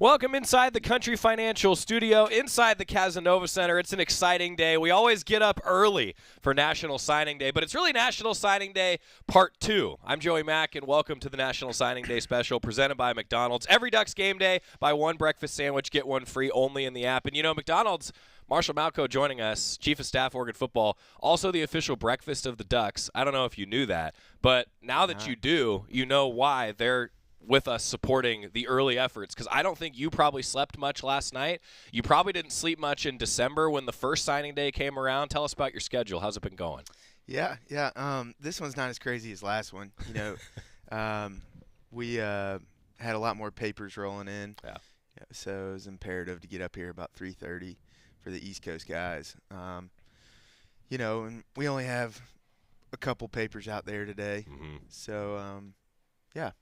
Welcome inside the Country Financial Studio, inside the Casanova Center. It's an exciting day. We always get up early for National Signing Day, but it's really National Signing Day Part 2. I'm Joey Mack, and welcome to the National Signing Day special presented by McDonald's. Every Ducks game day, buy one breakfast sandwich, get one free only in the app. And, you know, McDonald's, Marshall Malchow joining us, Chief of Staff, Oregon Football, also the official breakfast of the Ducks. I don't know if you knew that, but now that you do, you know why they're with us supporting the early efforts, because I don't think you probably slept much last night. You probably didn't sleep much in December when the first signing day came around. Tell us about your schedule. How's it been going? Yeah. This one's not as crazy as last one. You know, we had a lot more papers rolling in. Yeah. So it was imperative to get up here about 3:30 for the East Coast guys. You know, and we only have a couple papers out there today. Mm-hmm. So, yeah,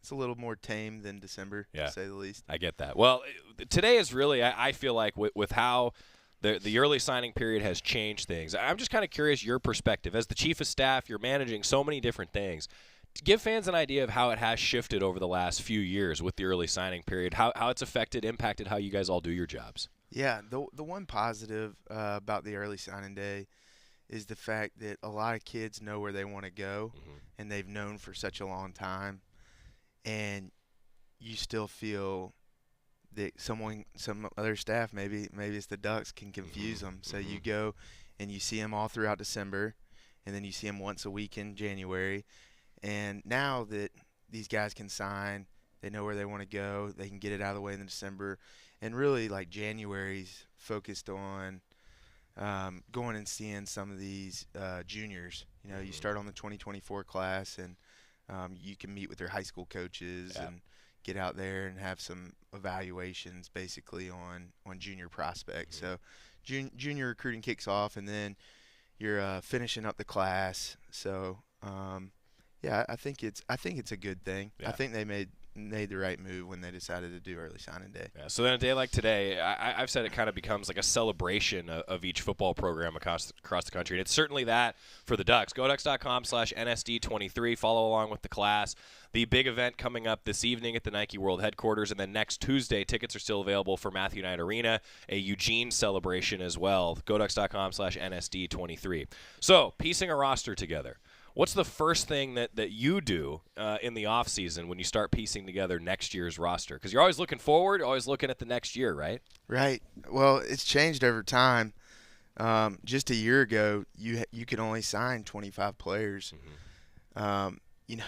it's a little more tame than December, to say the least. I get that. Well, today is really, I feel like, with how the early signing period has changed things. I'm just kind of curious your perspective. As the chief of staff, you're managing so many different things. To give fans an idea of how it has shifted over the last few years with the early signing period, how it's impacted how you guys all do your jobs. Yeah, the one positive about the early signing day is the fact that a lot of kids know where they want to go, and they've known for such a long time, and you still feel that some other staff, maybe it's the Ducks, can confuse them. So you go and you see them all throughout December, and then you see them once a week in January, and now that these guys can sign, they know where they want to go, they can get it out of the way in December, and really like January's focused on going and seeing some of these juniors. You know, you start on the 2024 class, and you can meet with their high school coaches and get out there and have some evaluations basically on junior prospects. So junior recruiting kicks off, and then you're finishing up the class. So yeah, I think it's a good thing. I think they made the right move when they decided to do early signing day. Yeah, so then a day like today, I've said it kind of becomes like a celebration of each football program across the country, and it's certainly that for the Ducks. GoDucks.com/NSD23. Follow along with the class. The big event coming up this evening at the Nike World Headquarters, and then next Tuesday, tickets are still available for Matthew Knight Arena, a Eugene celebration as well. GoDucks.com/NSD23. So, piecing a roster together. What's the first thing that you do in the offseason when you start piecing together next year's roster? Because you're always looking forward, always looking at the next year, right? Right. Well, it's changed over time. Just a year ago, you could only sign 25 players. You know,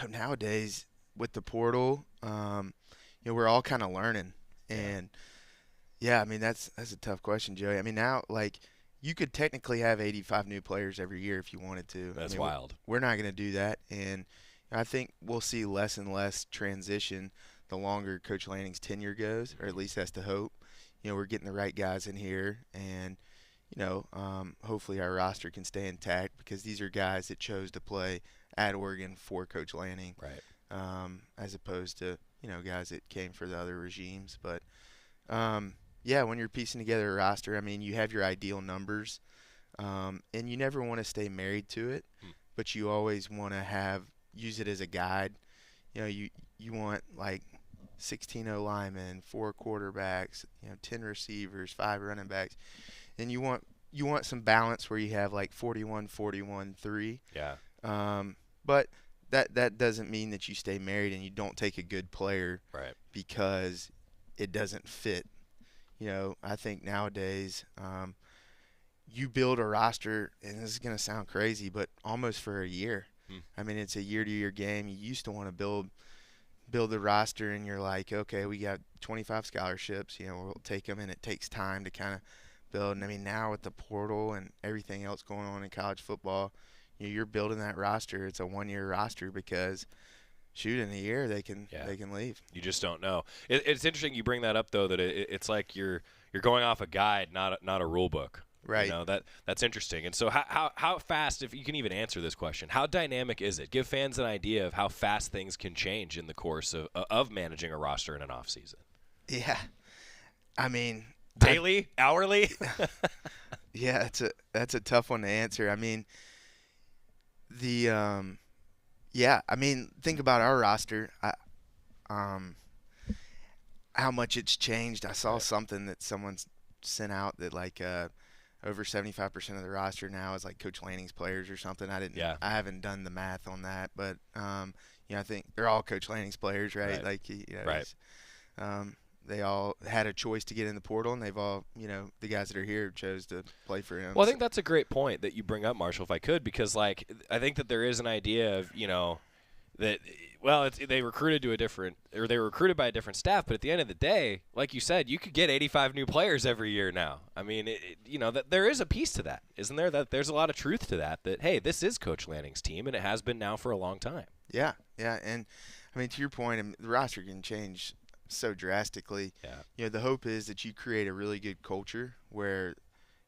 nowadays with the portal, you know, we're all kind of learning. And, yeah, I mean, that's a tough question, Joey. I mean, now, like, you could technically have 85 new players every year if you wanted to. That's wild. We're not going to do that, and I think we'll see less and less transition the longer Coach Lanning's tenure goes, or at least that's the hope. You know, we're getting the right guys in here, and, you know, hopefully our roster can stay intact because these are guys that chose to play at Oregon for Coach Lanning, right? As opposed to, you know, guys that came for the other regimes. But, yeah, when you're piecing together a roster, I mean, you have your ideal numbers, and you never want to stay married to it, but you always want to use it as a guide. You know, you want like 16 O-linemen, 4 quarterbacks, you know, 10 receivers, 5 running backs, and you want some balance where you have like 41-41-3. Yeah. But that doesn't mean that you stay married and you don't take a good player, right, because it doesn't fit. You know, I think nowadays you build a roster, and this is going to sound crazy, but almost for a year. I mean, it's a year-to-year game. You used to want to build the roster, and you're like, okay, we got 25 scholarships. You know, we'll take them, and it takes time to kind of build. And, I mean, now with the portal and everything else going on in college football, you're building that roster. It's a one-year roster because – shoot, in a year they can leave. You just don't know. It's interesting you bring that up, though, that it's like you're going off a guide, not a rule book. Right. You know, that's interesting. And so how fast, if you can even answer this question, how dynamic is it? Give fans an idea of how fast things can change in the course of managing a roster in an off season. Yeah, I mean, daily, hourly. Yeah, that's a tough one to answer. I mean, Yeah, I mean, think about our roster. how much it's changed. I saw something that someone sent out that like over 75% of the roster now is like Coach Lanning's players or something. Yeah. I haven't done the math on that, but I think they're all Coach Lanning's players, right? Right. Like Right. they all had a choice to get in the portal, and they've all, the guys that are here chose to play for him. Well, I think that's a great point that you bring up, Marshall, if I could, because like I think that there is an idea of that they recruited they were recruited by a different staff, but at the end of the day, like you said, you could get 85 new players every year now. I mean, that there is a piece to that, isn't there? That there's a lot of truth to that. That hey, this is Coach Lanning's team, and it has been now for a long time. Yeah, and I mean to your point, the roster can change so drastically. Yeah. The hope is that you create a really good culture where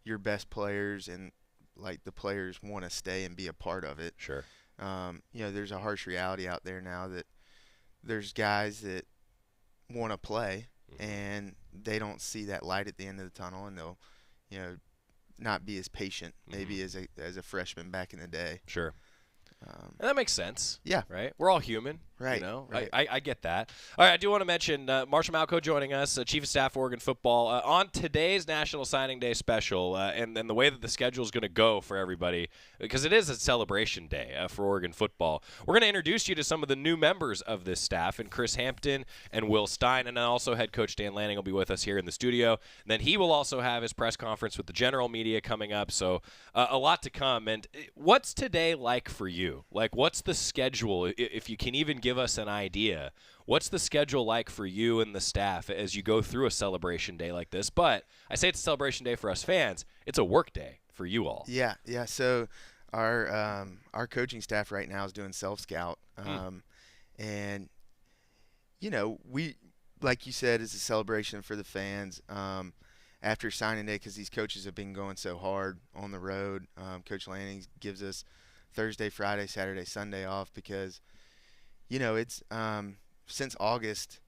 your best players and like the players want to stay and be a part of it. Sure. There's a harsh reality out there now that there's guys that want to play and they don't see that light at the end of the tunnel, and they'll, not be as patient maybe as a freshman back in the day. Sure. And that makes sense. Yeah. Right? We're all human. Right. Right. I get that. All right, I do want to mention Marshall Malchow joining us, Chief of Staff for Oregon Football, on today's National Signing Day special, and the way that the schedule is going to go for everybody, because it is a celebration day for Oregon Football. We're going to introduce you to some of the new members of this staff, and Chris Hampton and Will Stein, and then also head coach Dan Lanning will be with us here in the studio. And then he will also have his press conference with the general media coming up, so a lot to come. And what's today like for you? Like, what's the schedule, if you can even give us an idea? What's the schedule like for you and the staff as you go through a celebration day like this? But I say it's a celebration day for us fans. It's a work day for you all. Yeah. So our coaching staff right now is doing self-scout. And, we, like you said, it's a celebration for the fans. After signing day, because these coaches have been going so hard on the road, Coach Lanning gives us Thursday, Friday, Saturday, Sunday off because, it's since August,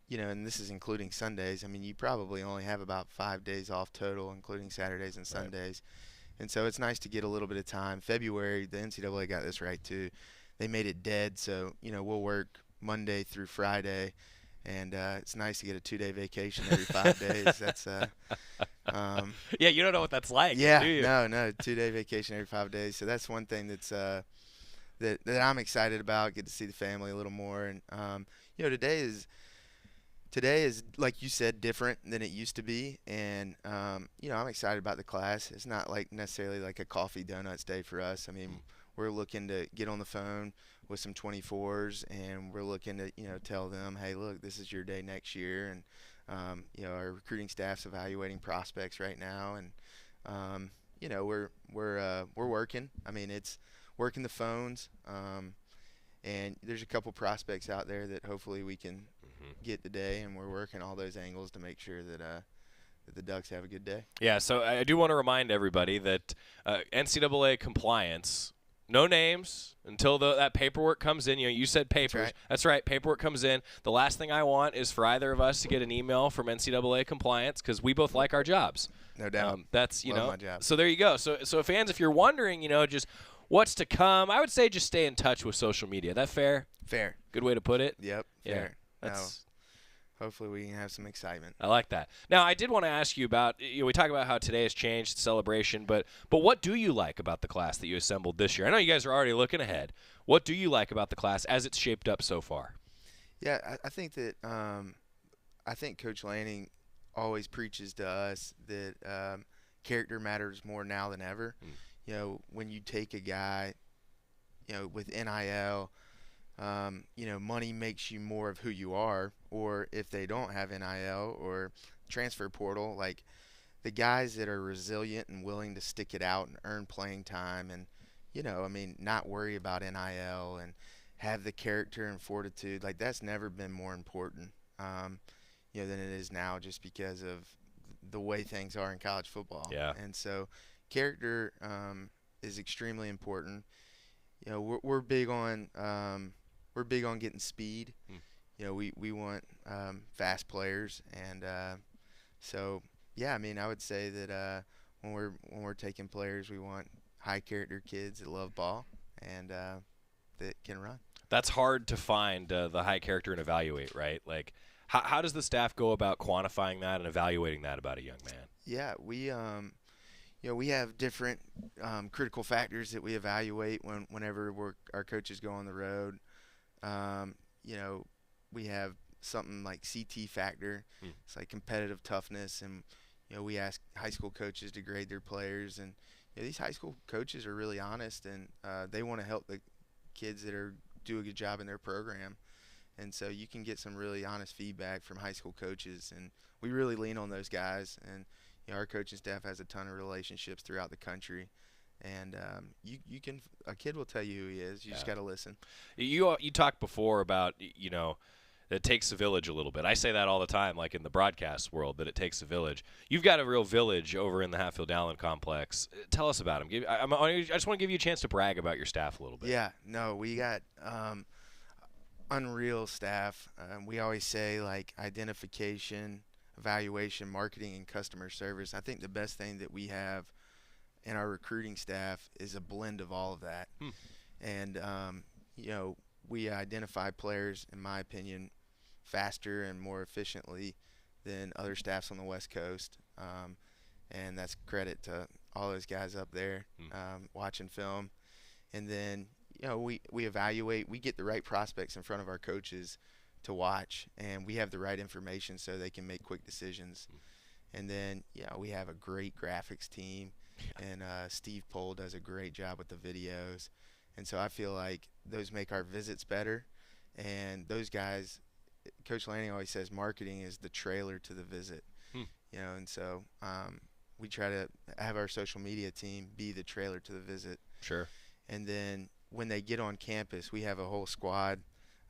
and this is including Sundays. I mean, you probably only have about 5 days off total, including Saturdays and Sundays. Right. And so it's nice to get a little bit of time. February, the NCAA got this right too. They made it dead, so, we'll work Monday through Friday. And it's nice to get a 2-day vacation every 5 days. That's yeah, you don't know what that's like. Yeah, do you? no, 2-day vacation every 5 days. So that's one thing that's that I'm excited about. Get to see the family a little more, and today is like you said, different than it used to be, and I'm excited about the class. It's not like necessarily like a coffee donuts day for us. I mean, we're looking to get on the phone with some 24s, and we're looking to tell them, hey, look, this is your day next year, and our recruiting staff's evaluating prospects right now, and we're working. I mean, it's working the phones, and there's a couple prospects out there that hopefully we can get today, and we're working all those angles to make sure that the Ducks have a good day. Yeah, so I do want to remind everybody that NCAA compliance, no names until that paperwork comes in. You said papers. That's right. Paperwork comes in. The last thing I want is for either of us to get an email from NCAA compliance, because we both like our jobs. No doubt. That's Love my job. So there you go. So fans, if you're wondering, just what's to come, I would say just stay in touch with social media. That fair? Fair. Good way to put it. Yep. Yeah. Fair. Hopefully we can have some excitement. I like that. Now, I did want to ask you about, we talk about how today has changed, celebration, but what do you like about the class that you assembled this year? I know you guys are already looking ahead. What do you like about the class as it's shaped up so far? Yeah, I think that I think Coach Lanning always preaches to us that character matters more now than ever. When you take a guy, with NIL, money makes you more of who you are, or if they don't have NIL or transfer portal, like the guys that are resilient and willing to stick it out and earn playing time and, not worry about NIL and have the character and fortitude, like that's never been more important, than it is now, just because of the way things are in college football. Yeah. And so character is extremely important. We're big on getting speed. We want fast players, and so yeah. I mean, I would say that when we're taking players, we want high character kids that love ball and that can run. That's hard to find the high character and evaluate, right? Like, how does the staff go about quantifying that and evaluating that about a young man? Yeah, we have different critical factors that we evaluate whenever our coaches go on the road. You know, we have something like CT factor. It's like competitive toughness, and we ask high school coaches to grade their players, and these high school coaches are really honest, and they want to help the kids that do a good job in their program. And so you can get some really honest feedback from high school coaches, and we really lean on those guys. And our coaching staff has a ton of relationships throughout the country, and a kid will tell you who he is. You just got to listen. You talked before about it takes a village a little bit. I say that all the time, like in the broadcast world, that it takes a village. You've got a real village over in the Hatfield-Allen complex. Tell us about them. I just want to give you a chance to brag about your staff a little bit. Yeah, no, we got unreal staff. We always say, like, identification, evaluation, marketing, and customer service. I think the best thing that we have in our recruiting staff is a blend of all of that. And, we identify players, in my opinion, faster and more efficiently than other staffs on the West Coast. And that's credit to all those guys up there watching film. And then, we evaluate. We get the right prospects in front of our coaches to watch, and we have the right information so they can make quick decisions. And then, we have a great graphics team, and Steve Pohl does a great job with the videos. And so I feel like those make our visits better. And those guys, Coach Lanning always says marketing is the trailer to the visit. And so we try to have our social media team be the trailer to the visit. Sure. And then when they get on campus, we have a whole squad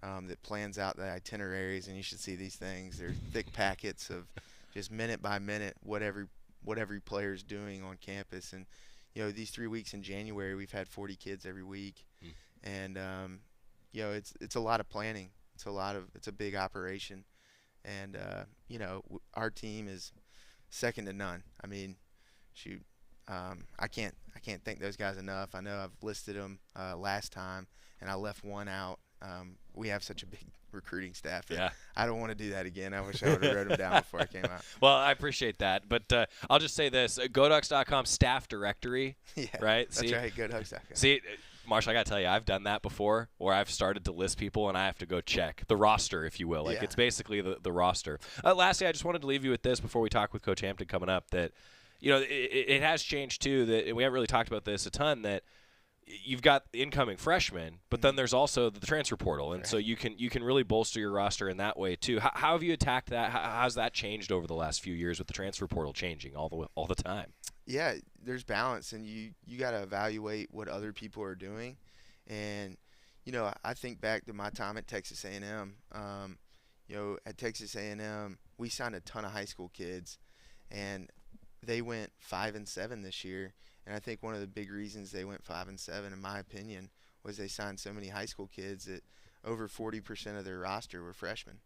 that plans out the itineraries, and you should see these things. They're thick packets of just minute by minute what every player's doing on campus. And these 3 weeks in January, we've had 40 kids every week, and it's a lot of planning. It's a big operation, and our team is second to none. I mean, shoot, I can't thank those guys enough. I know I've listed them last time, and I left one out. We have such a big recruiting staff. Yeah. I don't want to do that again. I wish I would have wrote them down before I came out. Well, I appreciate that. But I'll just say this. GoDucks.com staff directory, right? That's right, GoDucks.com. See, Marshall, I got to tell you, I've done that before where I've started to list people and I have to go check the roster, if you will. Like it's basically the roster. Lastly, I just wanted to leave you with this before we talk with Coach Hampton coming up that, it has changed too, that we haven't really talked about this a ton, that you've got incoming freshmen, but then there's also the transfer portal, and so you can really bolster your roster in that way too. How have you attacked that? How's that changed over the last few years with the transfer portal changing all the time? Yeah, there's balance, and you got to evaluate what other people are doing. And I think back to my time at Texas A&M. At Texas A&M, we signed a ton of high school kids, and they went 5-7 this year. And I think one of the big reasons they went 5-7, in my opinion, was they signed so many high school kids that over 40% of their roster were freshmen.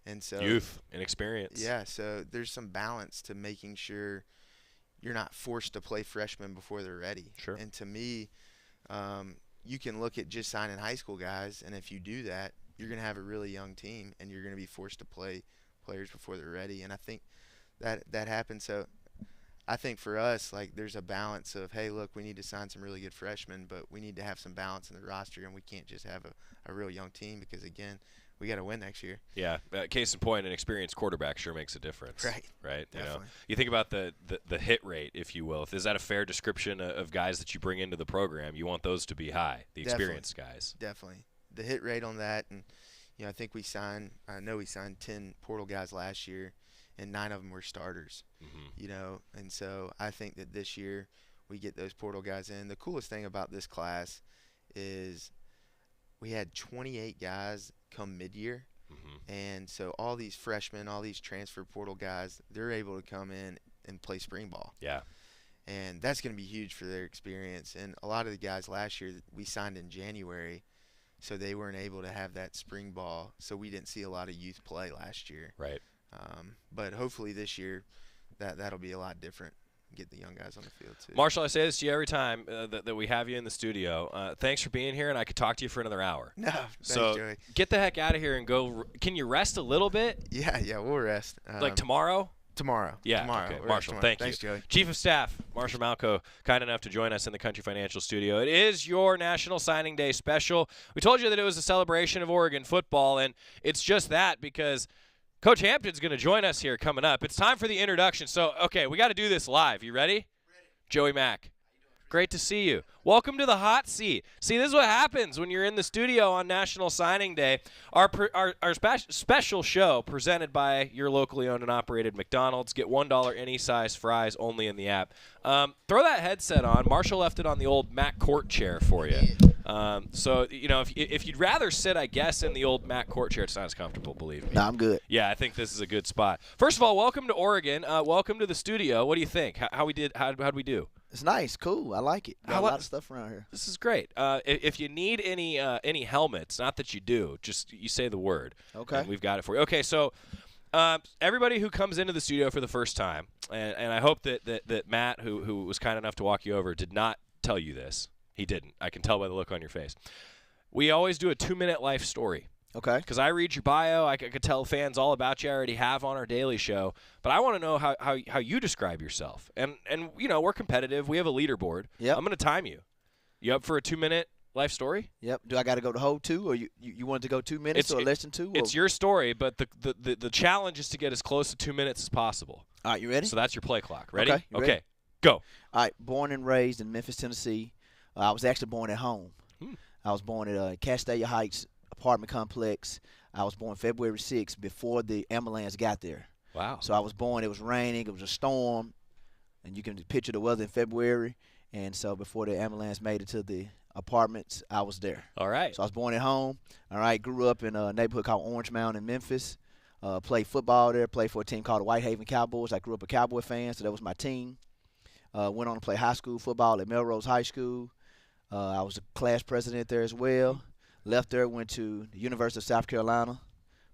And so youth and experience. Yeah, so there's some balance to making sure you're not forced to play freshmen before they're ready. Sure. And to me, you can look at just signing high school guys, and if you do that, you're going to have a really young team, and you're going to be forced to play players before they're ready. And I think that happens. So I think for us, like, there's a balance of, hey, look, we need to sign some really good freshmen, but we need to have some balance in the roster, and we can't just have a real young team because, again, we got to win next year. Yeah, case in point, an experienced quarterback sure makes a difference. Right. Definitely. You think about the hit rate, if you will. Is that a fair description of guys that you bring into the program? You want those to be high, the experienced guys. Definitely. The hit rate on that, and I think we signed 10 portal guys last year, and 9 of them were starters. And so I think that this year we get those portal guys in. The coolest thing about this class is we had 28 guys come mid-year, and so all these freshmen, all these transfer portal guys, they're able to come in and play spring ball. Yeah. And that's going to be huge for their experience. And a lot of the guys last year we signed in January, so they weren't able to have that spring ball, so we didn't see a lot of youth play last year. Right. But hopefully this year that'll be a lot different. get the young guys on the field too. Marshall, I say this to you every time that we have you in the studio. Thanks for being here, and I could talk to you for another hour. No, thanks, so Joey. Get the heck out of here and go. Can you rest a little bit? Yeah, we'll rest. Like tomorrow? Tomorrow. Yeah, tomorrow. okay. We'll Marshall, tomorrow. thank Thanks, you. Joey. Chief of Staff, Marshall Malchow, kind enough to join us in the Country Financial Studio. It is your National Signing Day special. We told you that it was a celebration of Oregon football, and it's just that because Coach Hampton's going to join us here coming up. It's time for the introduction. So, okay, we got to do this live. You ready? Ready. Joey Mack. Great to see you. Welcome to the hot seat. See, this is what happens when you're in the studio on National Signing Day. Our special show presented by your locally owned and operated McDonald's. Get $1 any size fries only in the app. Throw that headset on. Marshall left it on the old Matt Court chair for you. So, you know, if you'd rather sit, I guess, in the old Matt Court chair, it's not as comfortable, believe me. No, I'm good. Yeah, I think this is a good spot. First of all, welcome to Oregon. Welcome to the studio. What do you think? How'd we do? It's nice, cool. I like it. Got a lot of stuff around here. This is great. If you need any helmets, not that you do, just you say the word. Okay. And we've got it for you. Okay, so everybody who comes into the studio for the first time, and I hope that Matt, who was kind enough to walk you over, did not tell you this. He didn't. I can tell by the look on your face. We always do a 2-minute life story. Okay. Because I read your bio, I could tell fans all about you. I already have on our daily show, but I want to know how you describe yourself. And you know, we're competitive. We have a leaderboard. Yep. I'm going to time you. You up for a 2-minute life story? Yep. Do I got to go the whole 2, or you want to go 2 minutes or less than 2? It's your story, but the challenge is to get as close to 2 minutes as possible. All right, you ready? So that's your play clock. Ready? Okay. Ready? Go. All right. Born and raised in Memphis, Tennessee. I was actually born at home. I was born at Castalia Heights apartment complex. I was born February 6th before the ambulance got there. Wow. So I was born, it was raining, it was a storm, and you can picture the weather in February. And so before the ambulance made it to the apartments, I was there. All right. So I was born at home. All right, grew up in a neighborhood called Orange Mound in Memphis. Played football there, played for a team called the Whitehaven Cowboys. I grew up a Cowboy fan, so that was my team. Went on to play high school football at Melrose High School. I was a class president there as well. Left there, went to the University of South Carolina.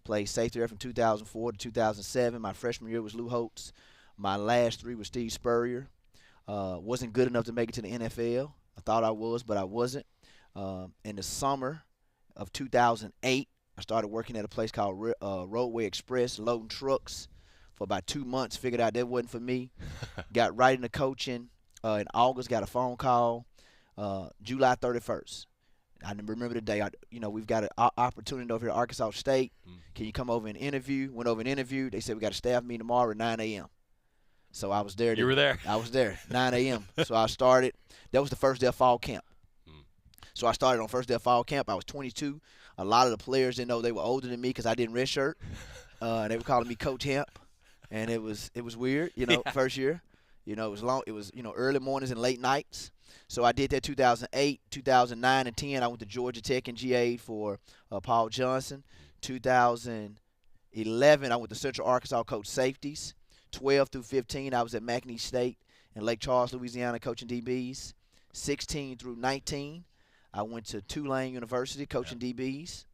Played safety there from 2004 to 2007. My freshman year was Lou Holtz. My last 3 was Steve Spurrier. Wasn't good enough to make it to the NFL. I thought I was, but I wasn't. In the summer of 2008, I started working at a place called Roadway Express, loading trucks for about 2 months. Figured out that wasn't for me. Got right into coaching. In August, got a phone call. July 31st. I remember the day. We've got an opportunity over here at Arkansas State. Can you come over and interview? Went over and interviewed. They said we got a staff meeting tomorrow at 9 a.m. So I was there. You were there. I was there, 9 a.m. So I started. That was the first day of fall camp. So I started on first day of fall camp. I was 22. A lot of the players didn't know they were older than me because I didn't redshirt. They were calling me Coach Hemp, and it was weird. First year. It was long. It was early mornings and late nights. So I did that 2008, 2009, and 10. I went to Georgia Tech and GA for Paul Johnson. 2011, I went to Central Arkansas, coach safeties. 12 through 15, I was at McNeese State in Lake Charles, Louisiana, coaching DBs. 16 through 19, I went to Tulane University, coaching DBs.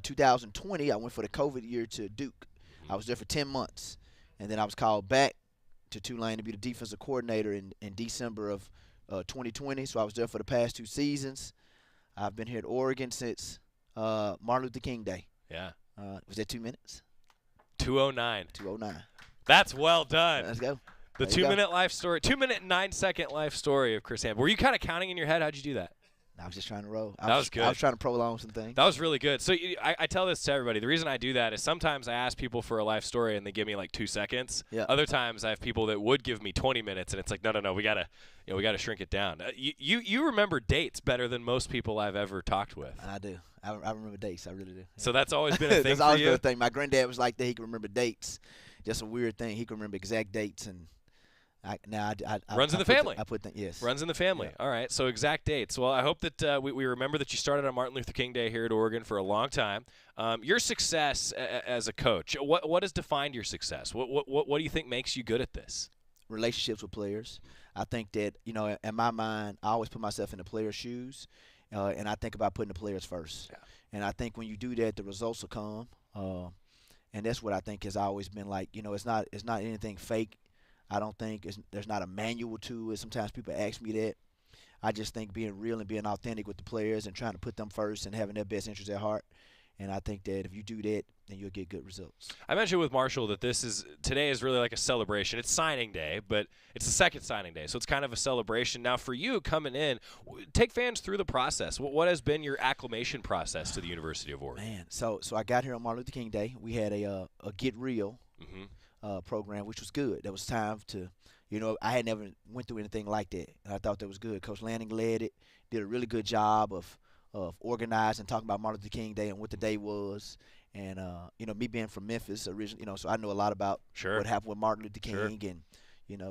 2020, I went for the COVID year to Duke. I was there for 10 months. And then I was called back to Tulane to be the defensive coordinator in December of 2020. So I was there for the past 2 seasons. I've been here at Oregon since Martin Luther King Day. Yeah. Was that 2 minutes? 2:09. 2:09. That's well done. Let's go. The 2-minute life story, 2-minute and 9-second life story of Chris Hampton. Were you kind of counting in your head? How'd you do that? I was just trying to roll. That was good. I was trying to prolong some things. That was really good. So I tell this to everybody. The reason I do that is sometimes I ask people for a life story and they give me like 2 seconds. Yeah. Other times I have people that would give me 20 minutes and it's like, no, we gotta shrink it down. You remember dates better than most people I've ever talked with. I do. I remember dates. I really do. Yeah. So that's always been a thing that's for always you? been a thing. My granddad was like that. He can remember dates. Just a weird thing. He can remember exact dates and. Runs in the family. I put that, yes. Runs in the family. Yeah. All right. So exact dates. Well, I hope that we remember that you started on Martin Luther King Day here at Oregon for a long time. Your success as a coach, what has defined your success? What do you think makes you good at this? Relationships with players. I think that, in my mind, I always put myself in the player's shoes, and I think about putting the players first. Yeah. And I think when you do that, the results will come. And that's what I think has always been like. It's not anything fake. I don't think there's not a manual to it. Sometimes people ask me that. I just think being real and being authentic with the players and trying to put them first and having their best interests at heart. And I think that if you do that, then you'll get good results. I mentioned with Marshall that today is really like a celebration. It's signing day, but it's the second signing day, so it's kind of a celebration. Now, for you coming in, take fans through the process. What has been your acclimation process to the University of Oregon? Man, so I got here on Martin Luther King Day. We had a Get Real program, which was good. There was time to, I had never went through anything like that, and I thought that was good. Coach Lanning led it, did a really good job of organizing, talking about Martin Luther King Day and what the day was. And, me being from Memphis originally, so I know a lot about what happened with Martin Luther King and,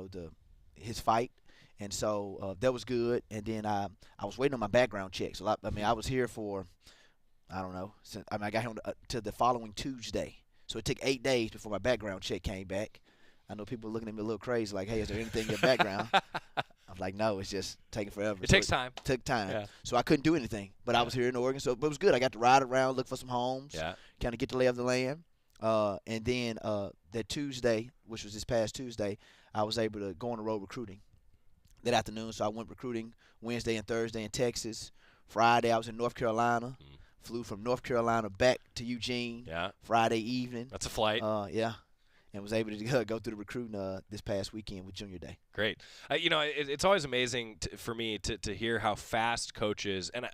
his fight. And so that was good. And then I was waiting on my background check. So, I was here for, I don't know, I got here to the following Tuesday. So it took 8 days before my background check came back. I know people are looking at me a little crazy, like, hey, is there anything in your background? I'm like, no, it's just taking forever. It takes time. It took time. Yeah. So I couldn't do anything. But I was here in Oregon, so it was good. I got to ride around, look for some homes, kind of get the lay of the land. And then that Tuesday, which was this past Tuesday, I was able to go on the road recruiting that afternoon. So I went recruiting Wednesday and Thursday in Texas. Friday, I was in North Carolina. Flew from North Carolina back to Eugene Friday evening. That's a flight. And was able to go through the recruiting this past weekend with Junior Day. Great. It's always amazing for me to hear how fast coaches, and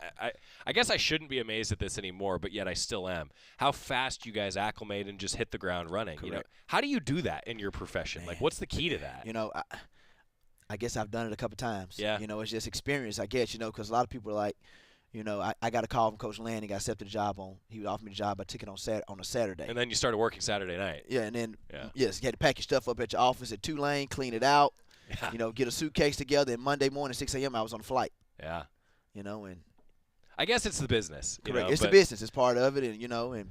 I guess I shouldn't be amazed at this anymore, but yet I still am, how fast you guys acclimate and just hit the ground running. Correct. How do you do that in your profession? Man. Like, what's the key to that? I guess I've done it a couple times. Yeah. It's just experience, I guess, because a lot of people are like, I got a call from Coach Lanning. I accepted the job he would offer me the job. I took it on a Saturday. And then you started working Saturday night. Yeah, and then, yes, you had to pack your stuff up at your office at Tulane, clean it out, get a suitcase together, and Monday morning, 6 a.m., I was on a flight. Yeah. And I guess it's the business. Correct. It's the business. It's part of it, and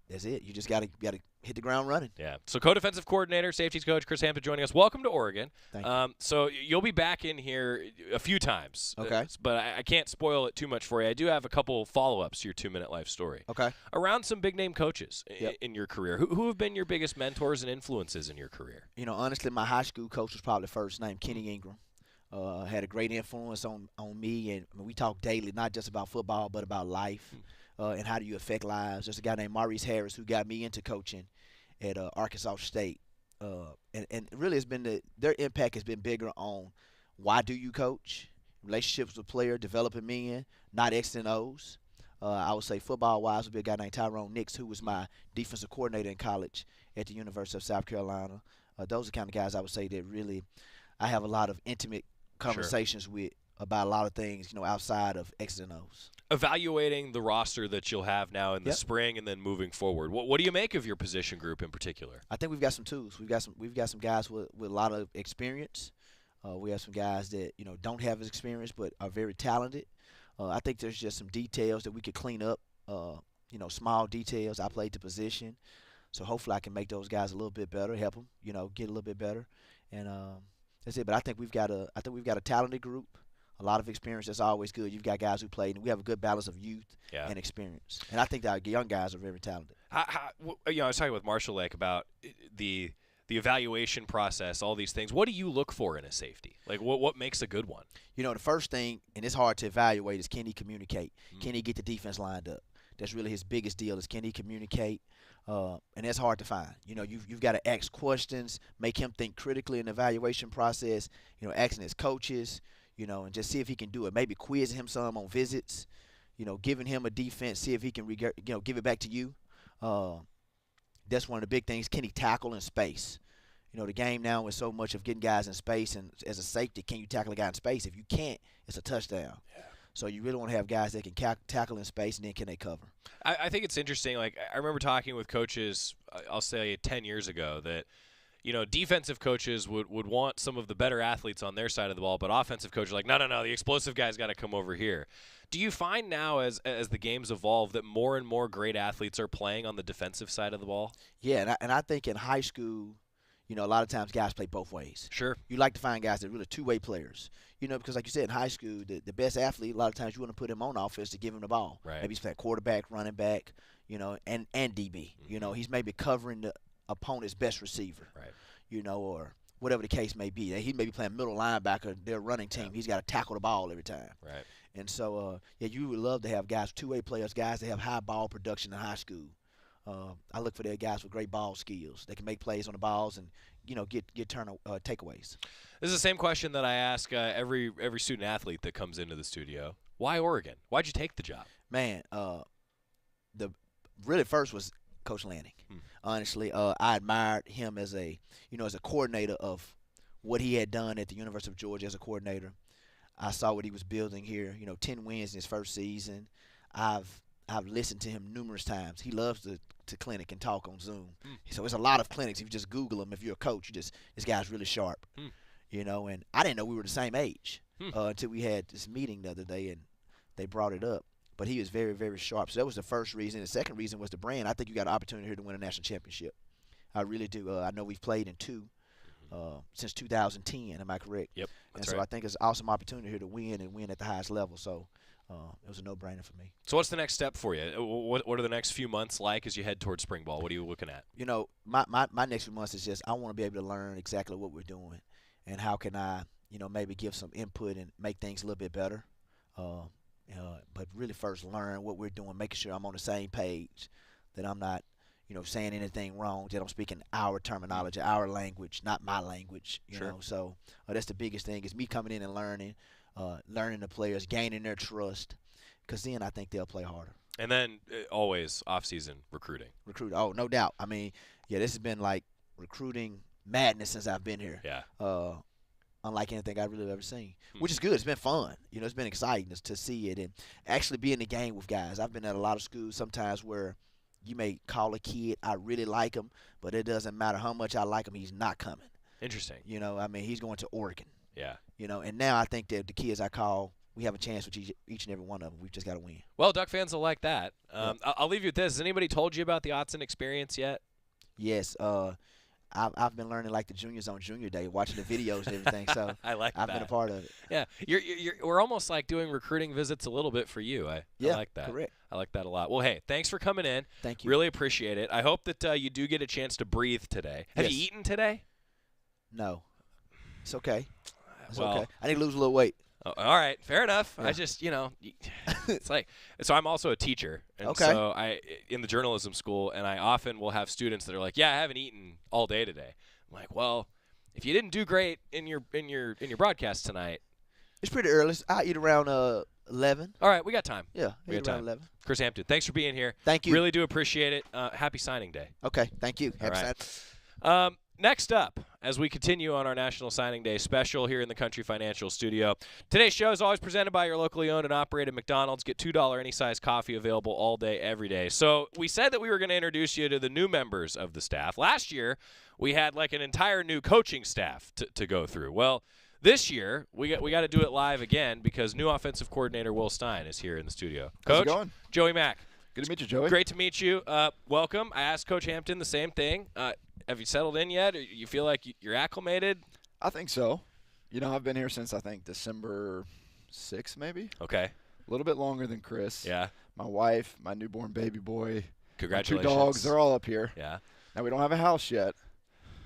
that's it. You just got to hit the ground running. Yeah. So co-defensive coordinator, safeties coach Chris Hampton joining us. Welcome to Oregon. Thank you. So you'll be back in here a few times. Okay. But I can't spoil it too much for you. I do have a couple follow-ups to your 2-minute life story. Okay. Around some big-name coaches in your career. Who have been your biggest mentors and influences in your career? Honestly, my high school coach was probably first name, Kenny Ingram. Had a great influence on me, and we talk daily, not just about football, but about life and how do you affect lives. There's a guy named Maurice Harris who got me into coaching at Arkansas State, and really their impact has been bigger on why do you coach, relationships with player, developing men, not X's and O's. I would say football-wise would be a guy named Tyrone Nix, who was my defensive coordinator in college at the University of South Carolina. Those are the kind of guys I would say that really I have a lot of intimate conversations with about a lot of things, outside of X's and O's. Evaluating the roster that you'll have now in the spring and then moving forward, what do you make of your position group in particular? I think we've got some tools. We've got some guys with a lot of experience. We have some guys that don't have as experience but are very talented. I think there's just some details that we could clean up. Small details. I played the position, so hopefully I can make those guys a little bit better, help them, get a little bit better, and that's it. But I think we've got a talented group. A lot of experience. That's always good. You've got guys who played, and we have a good balance of youth and experience. And I think that our young guys are very talented. I was talking with Marshall about the evaluation process, all these things. What do you look for in a safety? Like, what makes a good one? The first thing, and it's hard to evaluate, is can he communicate? Can he get the defense lined up? That's really his biggest deal is can he communicate? And that's hard to find. You've got to ask questions, make him think critically in the evaluation process, asking his coaches, and just see if he can do it. Maybe quizzing him some on visits, giving him a defense, see if he can, give it back to you. That's one of the big things. Can he tackle in space? The game now is so much of getting guys in space, and as a safety, can you tackle a guy in space? If you can't, it's a touchdown. Yeah. So you really want to have guys that can tackle in space, and then can they cover? I think it's interesting. Like, I remember talking with coaches, I'll say 10 years ago, that defensive coaches would want some of the better athletes on their side of the ball, but offensive coaches are like, no, the explosive guy's got to come over here. Do you find now as the games evolve that more and more great athletes are playing on the defensive side of the ball? Yeah, and I think in high school, a lot of times guys play both ways. Sure. You like to find guys that are really two-way players. Because like you said, in high school, the best athlete, a lot of times you want to put him on offense to give him the ball. Right. Maybe he's playing quarterback, running back, and DB. He's maybe covering the opponent's best receiver. Right. or whatever the case may be. He may be playing middle linebacker, their running team. Yeah. He's got to tackle the ball every time. Right. And so, you would love to have guys, two-way players, guys that have high ball production in high school. I look for their guys with great ball skills. They can make plays on the balls and, get takeaways. This is the same question that I ask every student athlete that comes into the studio. Why Oregon? Why'd you take the job? Man, the really first was Coach Lanning. Honestly, I admired him as a coordinator of what he had done at the University of Georgia as a coordinator. I saw what he was building here. 10 wins in his first season. I've listened to him numerous times. He loves to clinic and talk on Zoom. So there's a lot of clinics. If you just Google him, if you're a coach, this guy's really sharp. And I didn't know we were the same age until we had this meeting the other day and they brought it up. But he is very, very sharp. So that was the first reason. The second reason was the brand. I think you got an opportunity here to win a national championship. I really do. I know we've played in 2 since 2010. Am I correct? Yep. And so I think it's an awesome opportunity here to win at the highest level. So it was a no-brainer for me. So what's the next step for you? What are the next few months like as you head towards spring ball? What are you looking at? My next few months is just I want to be able to learn exactly what we're doing and how can I, maybe give some input and make things a little bit better. But really first learn what we're doing, making sure I'm on the same page, that I'm not, saying anything wrong, that I'm speaking our terminology, our language, not my language, you know. So that's the biggest thing is me coming in and learning the players, gaining their trust, because then I think they'll play harder. And then always off-season recruiting. Oh, no doubt. I mean, this has been like recruiting madness since I've been here. Yeah. Unlike anything I've really ever seen, which is good. It's been fun. It's been exciting to see it and actually be in the game with guys. I've been at a lot of schools sometimes where you may call a kid, I really like him, but it doesn't matter how much I like him, he's not coming. Interesting. He's going to Oregon. Yeah. And now I think that the kids I call, we have a chance with each and every one of them. We've just got to win. Well, Duck fans will like that. I'll leave you with this. Has anybody told you about the Autzen experience yet? Yes. I've been learning like the juniors on Junior Day, watching the videos and everything. So I like that. I've been a part of it. Yeah, we're almost like doing recruiting visits a little bit for you. I like that. Correct. I like that a lot. Well, hey, thanks for coming in. Thank you. Really appreciate it. I hope that you do get a chance to breathe today. Have you eaten today? No. It's okay. It's well, okay. I need to lose a little weight. Oh, all right, fair enough. Yeah. I just, it's like, so I'm also a teacher, and so in the journalism school, and I often will have students that are like, "Yeah, I haven't eaten all day today." I'm like, "Well, if you didn't do great in your broadcast tonight, it's pretty early. I eat around 11. All right, we got time. Yeah, we got around time. 11. Chris Hampton, thanks for being here. Thank you. Really do appreciate it. Happy signing day. Okay, thank you. All Happy right. Next up, as we continue on our National Signing Day special here in the Country Financial Studio, today's show is always presented by your locally owned and operated McDonald's. Get $2 any size coffee available all day, every day. So we said that we were going to introduce you to the new members of the staff. Last year, we had like an entire new coaching staff to go through. Well, this year, we got to do it live again because new offensive coordinator Will Stein is here in the studio. Coach, how's it going? Joey Mack. Good to meet you, Joey. Great to meet you. Welcome. I asked Coach Hampton the same thing. Have you settled in yet? Or you feel like you're acclimated? I think so. I've been here since I think December 6th, maybe. Okay. A little bit longer than Chris. Yeah. My wife, my newborn baby boy, Congratulations. my 2 dogs, they're all up here. Yeah. Now, we don't have a house yet.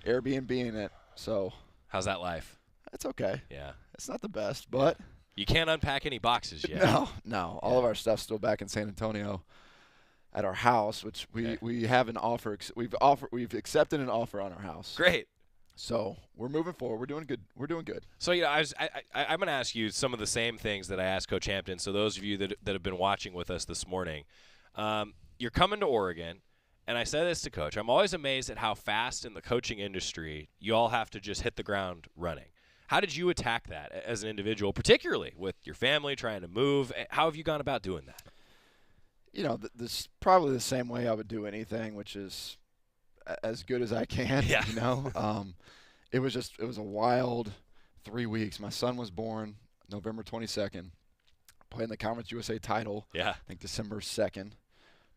Airbnb in it, so. How's that life? It's okay. Yeah. It's not the best, but. You can't unpack any boxes yet. No. All of our stuff's still back in San Antonio at our house, which we have an offer. We've accepted an offer on our house. Great. So we're moving forward. We're doing good. So I'm going to ask you some of the same things that I asked Coach Hampton. So those of you that have been watching with us this morning, you're coming to Oregon, and I said this to Coach. I'm always amazed at how fast in the coaching industry you all have to just hit the ground running. How did you attack that as an individual, particularly with your family trying to move? How have you gone about doing that? This probably the same way I would do anything, which is as good as I can. Yeah. It was a wild 3 weeks. My son was born November 22nd, playing the Conference USA title. Yeah. I think December 2nd.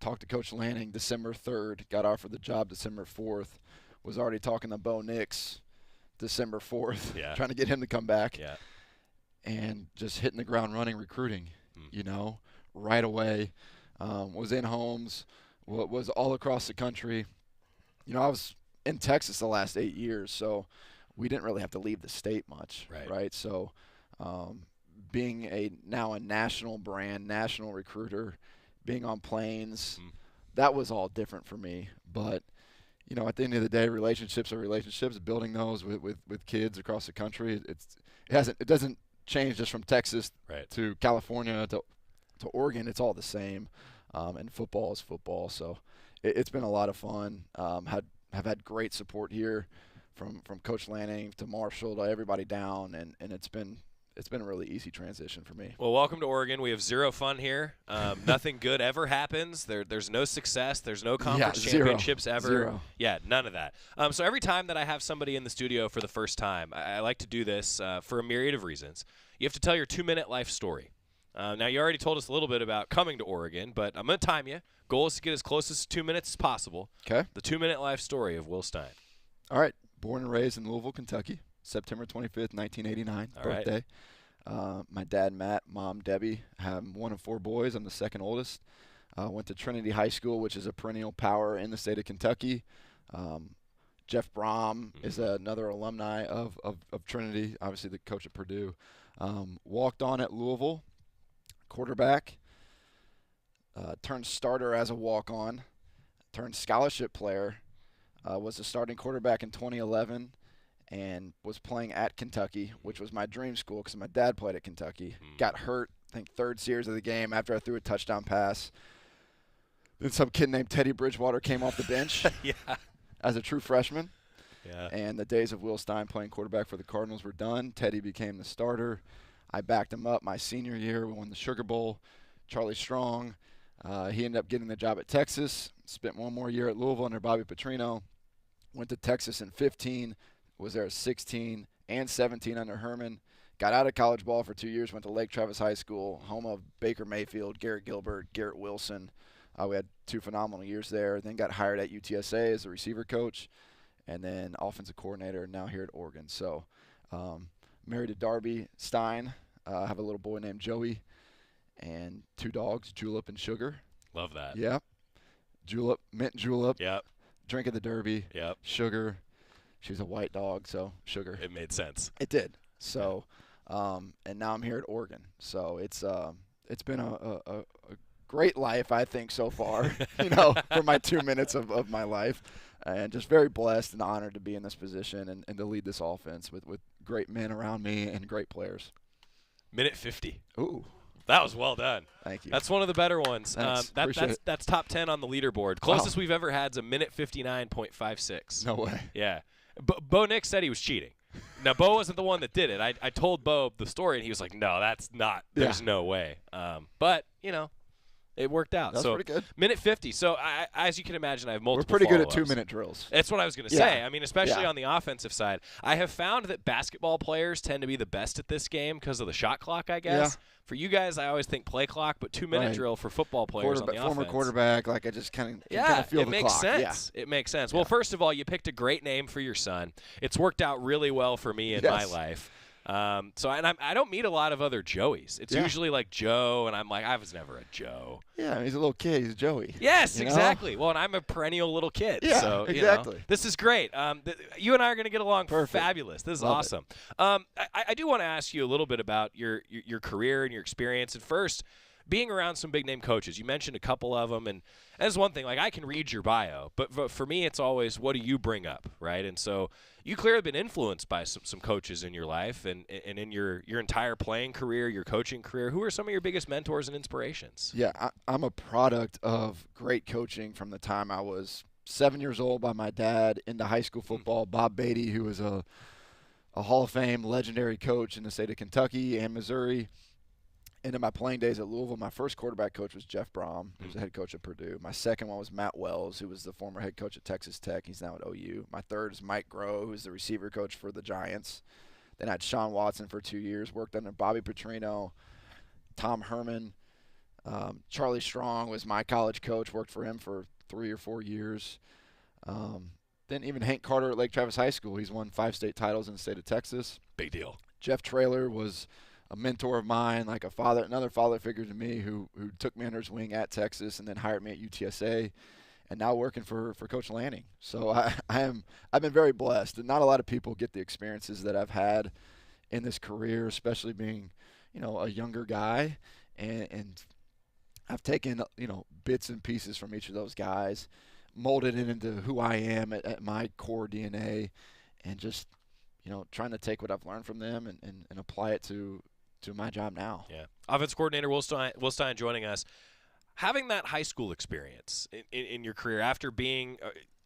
Talked to Coach Lanning December 3rd. Got offered the job December 4th. Was already talking to Bo Nix December 4th. Yeah. Trying to get him to come back. Yeah. And just hitting the ground running recruiting, right away. Was in homes, was all across the country. I was in Texas the last 8 years, so we didn't really have to leave the state much, right? So being now a national brand, national recruiter, being on planes, that was all different for me. But at the end of the day, relationships are relationships. Building those with kids across the country, it doesn't change just from Texas to California to Oregon. It's all the same, and football is football. So it's been a lot of fun. Have had great support here from Coach Lanning to Marshall to everybody down, and it's been a really easy transition for me. Well, welcome to Oregon. We have zero fun here. Nothing good ever happens. There's no success. There's no conference championships ever. Zero. Yeah, none of that. So every time that I have somebody in the studio for the first time, I like to do this for a myriad of reasons. You have to tell your 2-minute life story. Now, you already told us a little bit about coming to Oregon, but I'm going to time you. Goal is to get as close as 2 minutes as possible. Okay. The 2-minute life story of Will Stein. All right. Born and raised in Louisville, Kentucky, September 25th, 1989, birthday. My dad, Matt, mom, Debbie, have one of 4 boys. I'm the second oldest. Went to Trinity High School, which is a perennial power in the state of Kentucky. Jeff Brom is another alumni of Trinity, obviously the coach at Purdue. Walked on at Louisville, quarterback. Turned starter as a walk-on. Turned scholarship player. Was a starting quarterback in 2011. And was playing at Kentucky, which was my dream school because my dad played at Kentucky. Got hurt, I think, 3rd series of the game after I threw a touchdown pass. Then some kid named Teddy Bridgewater came off the bench as a true freshman. Yeah. And the days of Will Stein playing quarterback for the Cardinals were done. Teddy became the starter. I backed him up my senior year. We won the Sugar Bowl. Charlie Strong, he ended up getting the job at Texas. Spent one more year at Louisville under Bobby Petrino. Went to Texas in 15. Was there at 16 and 17 under Herman. Got out of college ball for 2 years, went to Lake Travis High School, home of Baker Mayfield, Garrett Gilbert, Garrett Wilson. We had 2 phenomenal years there. Then got hired at UTSA as a receiver coach and then offensive coordinator, now here at Oregon. So married to Darby Stein. Have a little boy named Joey and 2 dogs, Julep and Sugar. Love that. Yep. Julep, mint julep. Yep. Drink of the Derby. Yep. Sugar. She's a white dog, so Sugar. It made sense. It did. So, and now I'm here at Oregon. So it's been a great life, I think, so far. For my 2 minutes of my life, and just very blessed and honored to be in this position and to lead this offense with great men around me and great players. Minute 50. Ooh. That was well done. Thank you. That's one of the better ones. Thanks. That's top 10 on the leaderboard. Closest we've ever had is a minute 59.56. No way. Yeah. Bo Nix said he was cheating. Now, Bo wasn't the one that did it. I told Bo the story, and he was like, no, that's not. There's no way. But, it worked out. That's pretty good. Minute 50. So, as you can imagine, I have multiple We're pretty good at follow-ups. 2-minute drills. That's what I was going to say. I mean, especially on the offensive side. I have found that basketball players tend to be the best at this game because of the shot clock, I guess. Yeah. For you guys, I always think play clock, but 2-minute drill for football players on the offense. Former quarterback, like I just kind of feel the clock. It makes sense. Yeah. It makes sense. Well, first of all, you picked a great name for your son. It's worked out really well for me in my life. I don't meet a lot of other Joeys. It's usually like Joe, and I'm like, I was never a Joe. Yeah, he's a little kid. He's Joey. Yes, exactly. Well, and I'm a perennial little kid. Yeah, so, exactly. This is great. You and I are going to get along Perfect. Fabulous. This is Love awesome. I do want to ask you a little bit about your career and your experience. And first, being around some big-name coaches. You mentioned a couple of them, and that's one thing. Like, I can read your bio, but for me, it's always, what do you bring up, right? And so you clearly have been influenced by some coaches in your life and in your entire playing career, your coaching career. Who are some of your biggest mentors and inspirations? Yeah, I'm a product of great coaching from the time I was 7 years old by my dad into high school football. Bob Beatty, who was a Hall of Fame legendary coach in the state of Kentucky and Missouri. Into my playing days at Louisville, my first quarterback coach was Jeff Brom, who was the head coach at Purdue. My second one was Matt Wells, who was the former head coach at Texas Tech. He's now at OU. My third is Mike Groh, who's the receiver coach for the Giants. Then I had Sean Watson for 2 years, worked under Bobby Petrino, Tom Herman. Charlie Strong was my college coach, worked for him for 3 or 4 years. Then even Hank Carter at Lake Travis High School. He's won 5 state titles in the state of Texas. Big deal. Jeff Traylor was a mentor of mine, like another father figure to me who took me under his wing at Texas and then hired me at UTSA. and now working for Coach Lanning. So I've been very blessed, and not a lot of people get the experiences that I've had in this career, especially being, a younger guy, and I've taken, bits and pieces from each of those guys, molded it into who I am at my core DNA, and just, trying to take what I've learned from them and apply it to my job now. Yeah. Offense coordinator Will Stein joining us. Having that high school experience in your career after being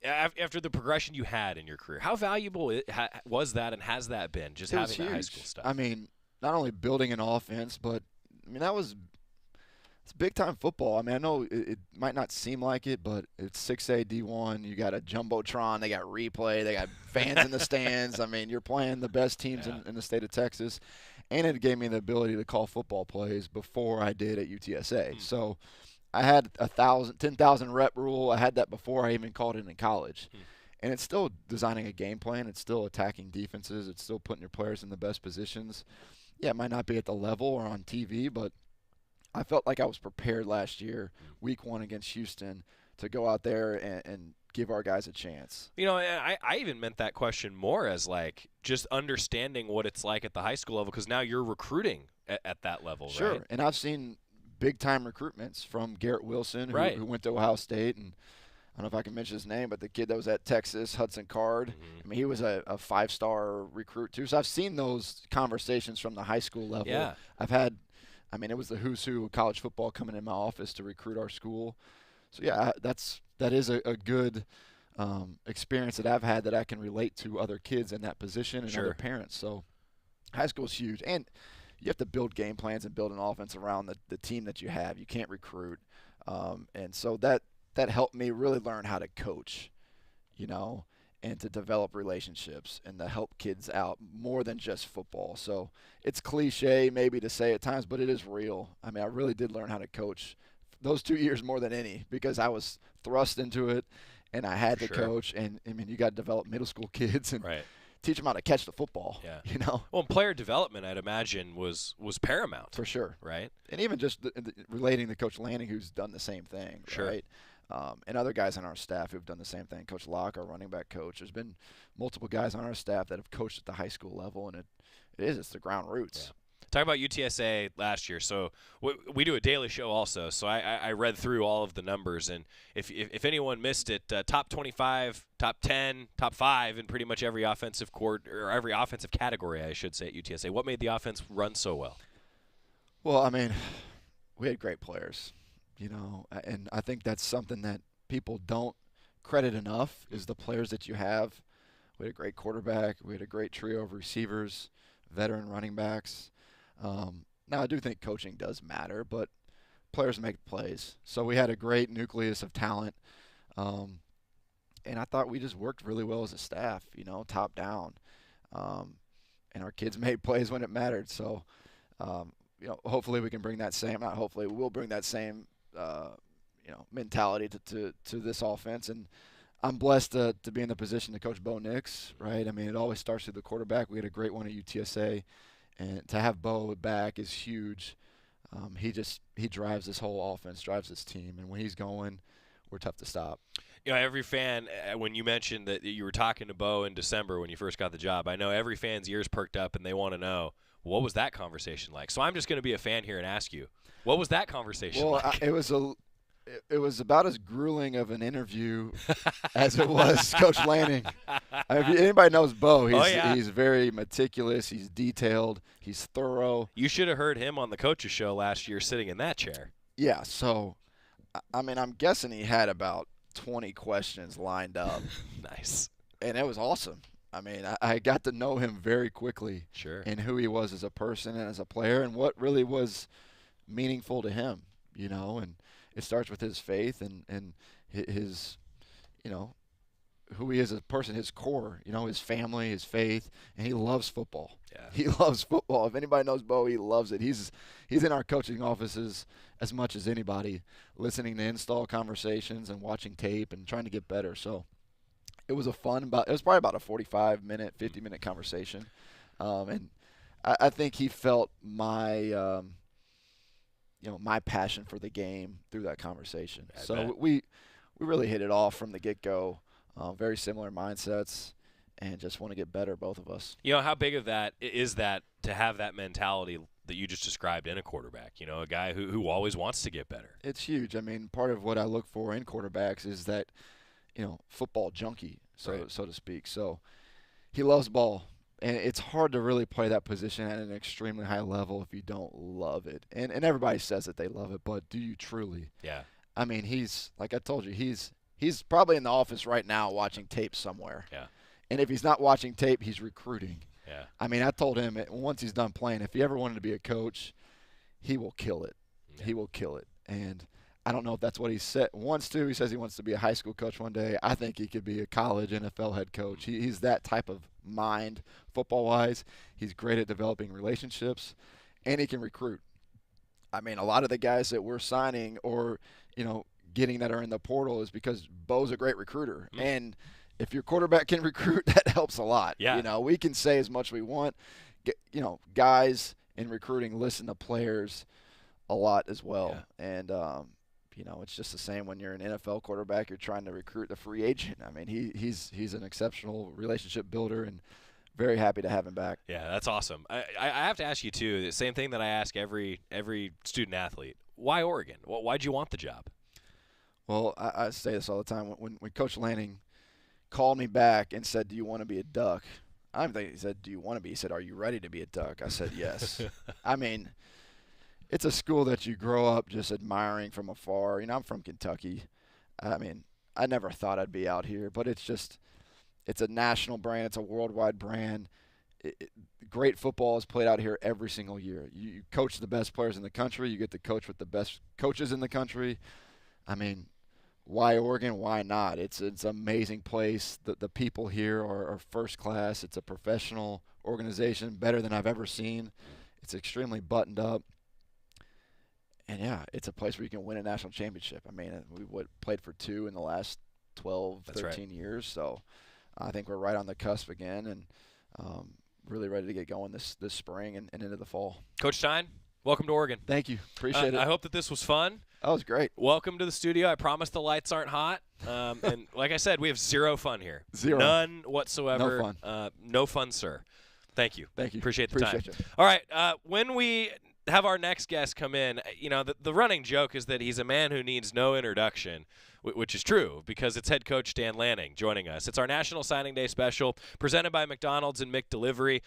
after the progression you had in your career, how valuable was that, and has that been, just having that high school stuff? I mean, not only building an offense, but it's big-time football. I mean, I know it might not seem like it, but it's 6A D1. You got a Jumbotron. They got replay. They got fans in the stands. I mean, you're playing the best teams in the state of Texas. And it gave me the ability to call football plays before I did at UTSA. So I had 10,000 rep rule. I had that before I even called it in college. And it's still designing a game plan. It's still attacking defenses. It's still putting your players in the best positions. Yeah, it might not be at the level or on TV, but I felt like I was prepared last year, week 1 against Houston, to go out there and give our guys a chance. I even meant that question more as like just understanding what it's like at the high school level, because now you're recruiting at that level, sure. Right? And I've seen big-time recruitments from Garrett Wilson, who went to Ohio State, and I don't know if I can mention his name, but the kid that was at Texas, Hudson Card, I mean, he was a 5-star recruit too. So I've seen those conversations from the high school level. Yeah. It was the who's who of college football coming in my office to recruit our school. So, yeah, that is a good experience that I've had that I can relate to other kids in that position and other parents. So high school is huge. And you have to build game plans and build an offense around the team that you have. You can't recruit. And so that helped me really learn how to coach, and to develop relationships and to help kids out more than just football. So it's cliche maybe to say at times, but it is real. I mean, I really did learn how to coach those 2 years more than any, because I was thrust into it and I had to coach. And, I mean, you got to develop middle school kids and teach them how to catch the football. Yeah. Well, player development, I'd imagine, was paramount. For sure. Right? And even just relating to Coach Lanning, who's done the same thing. Sure. Right? And other guys on our staff who've done the same thing. Coach Locke, our running back coach. There's been multiple guys on our staff that have coached at the high school level, and it's the ground roots. Yeah. Talk about UTSA last year. So we do a daily show also. So I read through all of the numbers, and if anyone missed it, top 25, top 10, top 5 in pretty much every offensive every offensive category, I should say, at UTSA. What made the offense run so well? Well, I mean, we had great players, and I think that's something that people don't credit enough is the players that you have. We had a great quarterback. We had a great trio of receivers, veteran running backs. Now, I do think coaching does matter, but players make plays. So we had a great nucleus of talent, and I thought we just worked really well as a staff, top down. And our kids made plays when it mattered. So, hopefully we can bring that same – not hopefully, we will bring that same, mentality to this offense. And I'm blessed to be in the position to coach Bo Nix, right? I mean, it always starts with the quarterback. We had a great one at UTSA. And to have Bo back is huge. He drives this whole offense, drives this team. And when he's going, we're tough to stop. Every fan, when you mentioned that you were talking to Bo in December when you first got the job, I know every fan's ears perked up and they want to know, what was that conversation like? So I'm just going to be a fan here and ask you, what was that conversation like? It was about as grueling of an interview as it was Coach Lanning. If anybody knows Bo, he's very meticulous. He's detailed. He's thorough. You should have heard him on the coach's show last year sitting in that chair. Yeah, so, I mean, I'm guessing he had about 20 questions lined up. Nice. And it was awesome. I mean, I got to know him very quickly. Sure. And who he was as a person and as a player and what really was meaningful to him, and it starts with his faith and his, who he is as a person, his core, his family, his faith, and he loves football. Yeah. He loves football. If anybody knows Bo, he loves it. He's in our coaching offices as much as anybody, listening to install conversations and watching tape and trying to get better. So it was it was probably about a 45-minute, 50-minute conversation. And I think he felt my my passion for the game through that conversation. So we really hit it off from the get-go. Very similar mindsets, and just want to get better, both of us. You know, how big of that is that to have that mentality that you just described in a quarterback, you know, a guy who always wants to get better? It's huge. I mean, part of what I look for in quarterbacks is that, you know, football junkie, so to speak. So he loves ball, and it's hard to really play that position at an extremely high level if you don't love it. And everybody says that they love it, but do you truly? Yeah. I mean, he's, like I told you, he's probably in the office right now watching tape somewhere. Yeah. And if he's not watching tape, he's recruiting. Yeah. I mean, I told him once he's done playing, if he ever wanted to be a coach, he will kill it. Yeah. He will kill it. And I don't know if that's what he wants to. He says he wants to be a high school coach one day. I think he could be a college NFL head coach. He's that type of mind football-wise. He's great at developing relationships, and he can recruit. I mean, a lot of the guys that we're signing or, you know, getting that are in the portal is because Bo's a great recruiter. Mm. And if your quarterback can recruit, that helps a lot. Yeah. You know, we can say as much as we want. You know, guys in recruiting listen to players a lot as well. Yeah. And, you know, it's just the same when you're an NFL quarterback. You're trying to recruit the free agent. I mean, he's an exceptional relationship builder, and very happy to have him back. Yeah, that's awesome. I have to ask you, too, the same thing that I ask every student athlete. Why Oregon? Why'd you want the job? Well, I say this all the time. When Coach Lanning called me back and said, "Do you want to be a Duck?" I don't think he said, "Do you want to be?" He said, "Are you ready to be a Duck?" I said, "Yes." I mean, it's a school that you grow up just admiring from afar. You know, I'm from Kentucky. I mean, I never thought I'd be out here, but it's a national brand. It's a worldwide brand. Great football is played out here every single year. You coach the best players in the country. You get to coach with the best coaches in the country. I mean, why Oregon? Why not? It's an amazing place. The people here are first class. It's a professional organization, better than I've ever seen. It's extremely buttoned up. And, yeah, it's a place where you can win a national championship. I mean, we played for 2 in the last 12, That's 13 right. years. So I think we're right on the cusp again, and really ready to get going this spring and into the fall. Coach Stein, welcome to Oregon. Thank you. Appreciate it. I hope that this was fun. That was great. Welcome to the studio. I promise the lights aren't hot. And like I said, we have zero fun here. Zero. None whatsoever. No fun. No fun, sir. Thank you. Thank you. Appreciate the time. You. All right. When we have our next guest come in, you know, the running joke is that he's a man who needs no introduction, which is true because it's head coach Dan Lanning joining us. It's our National Signing Day special presented by McDonald's and McDelivery.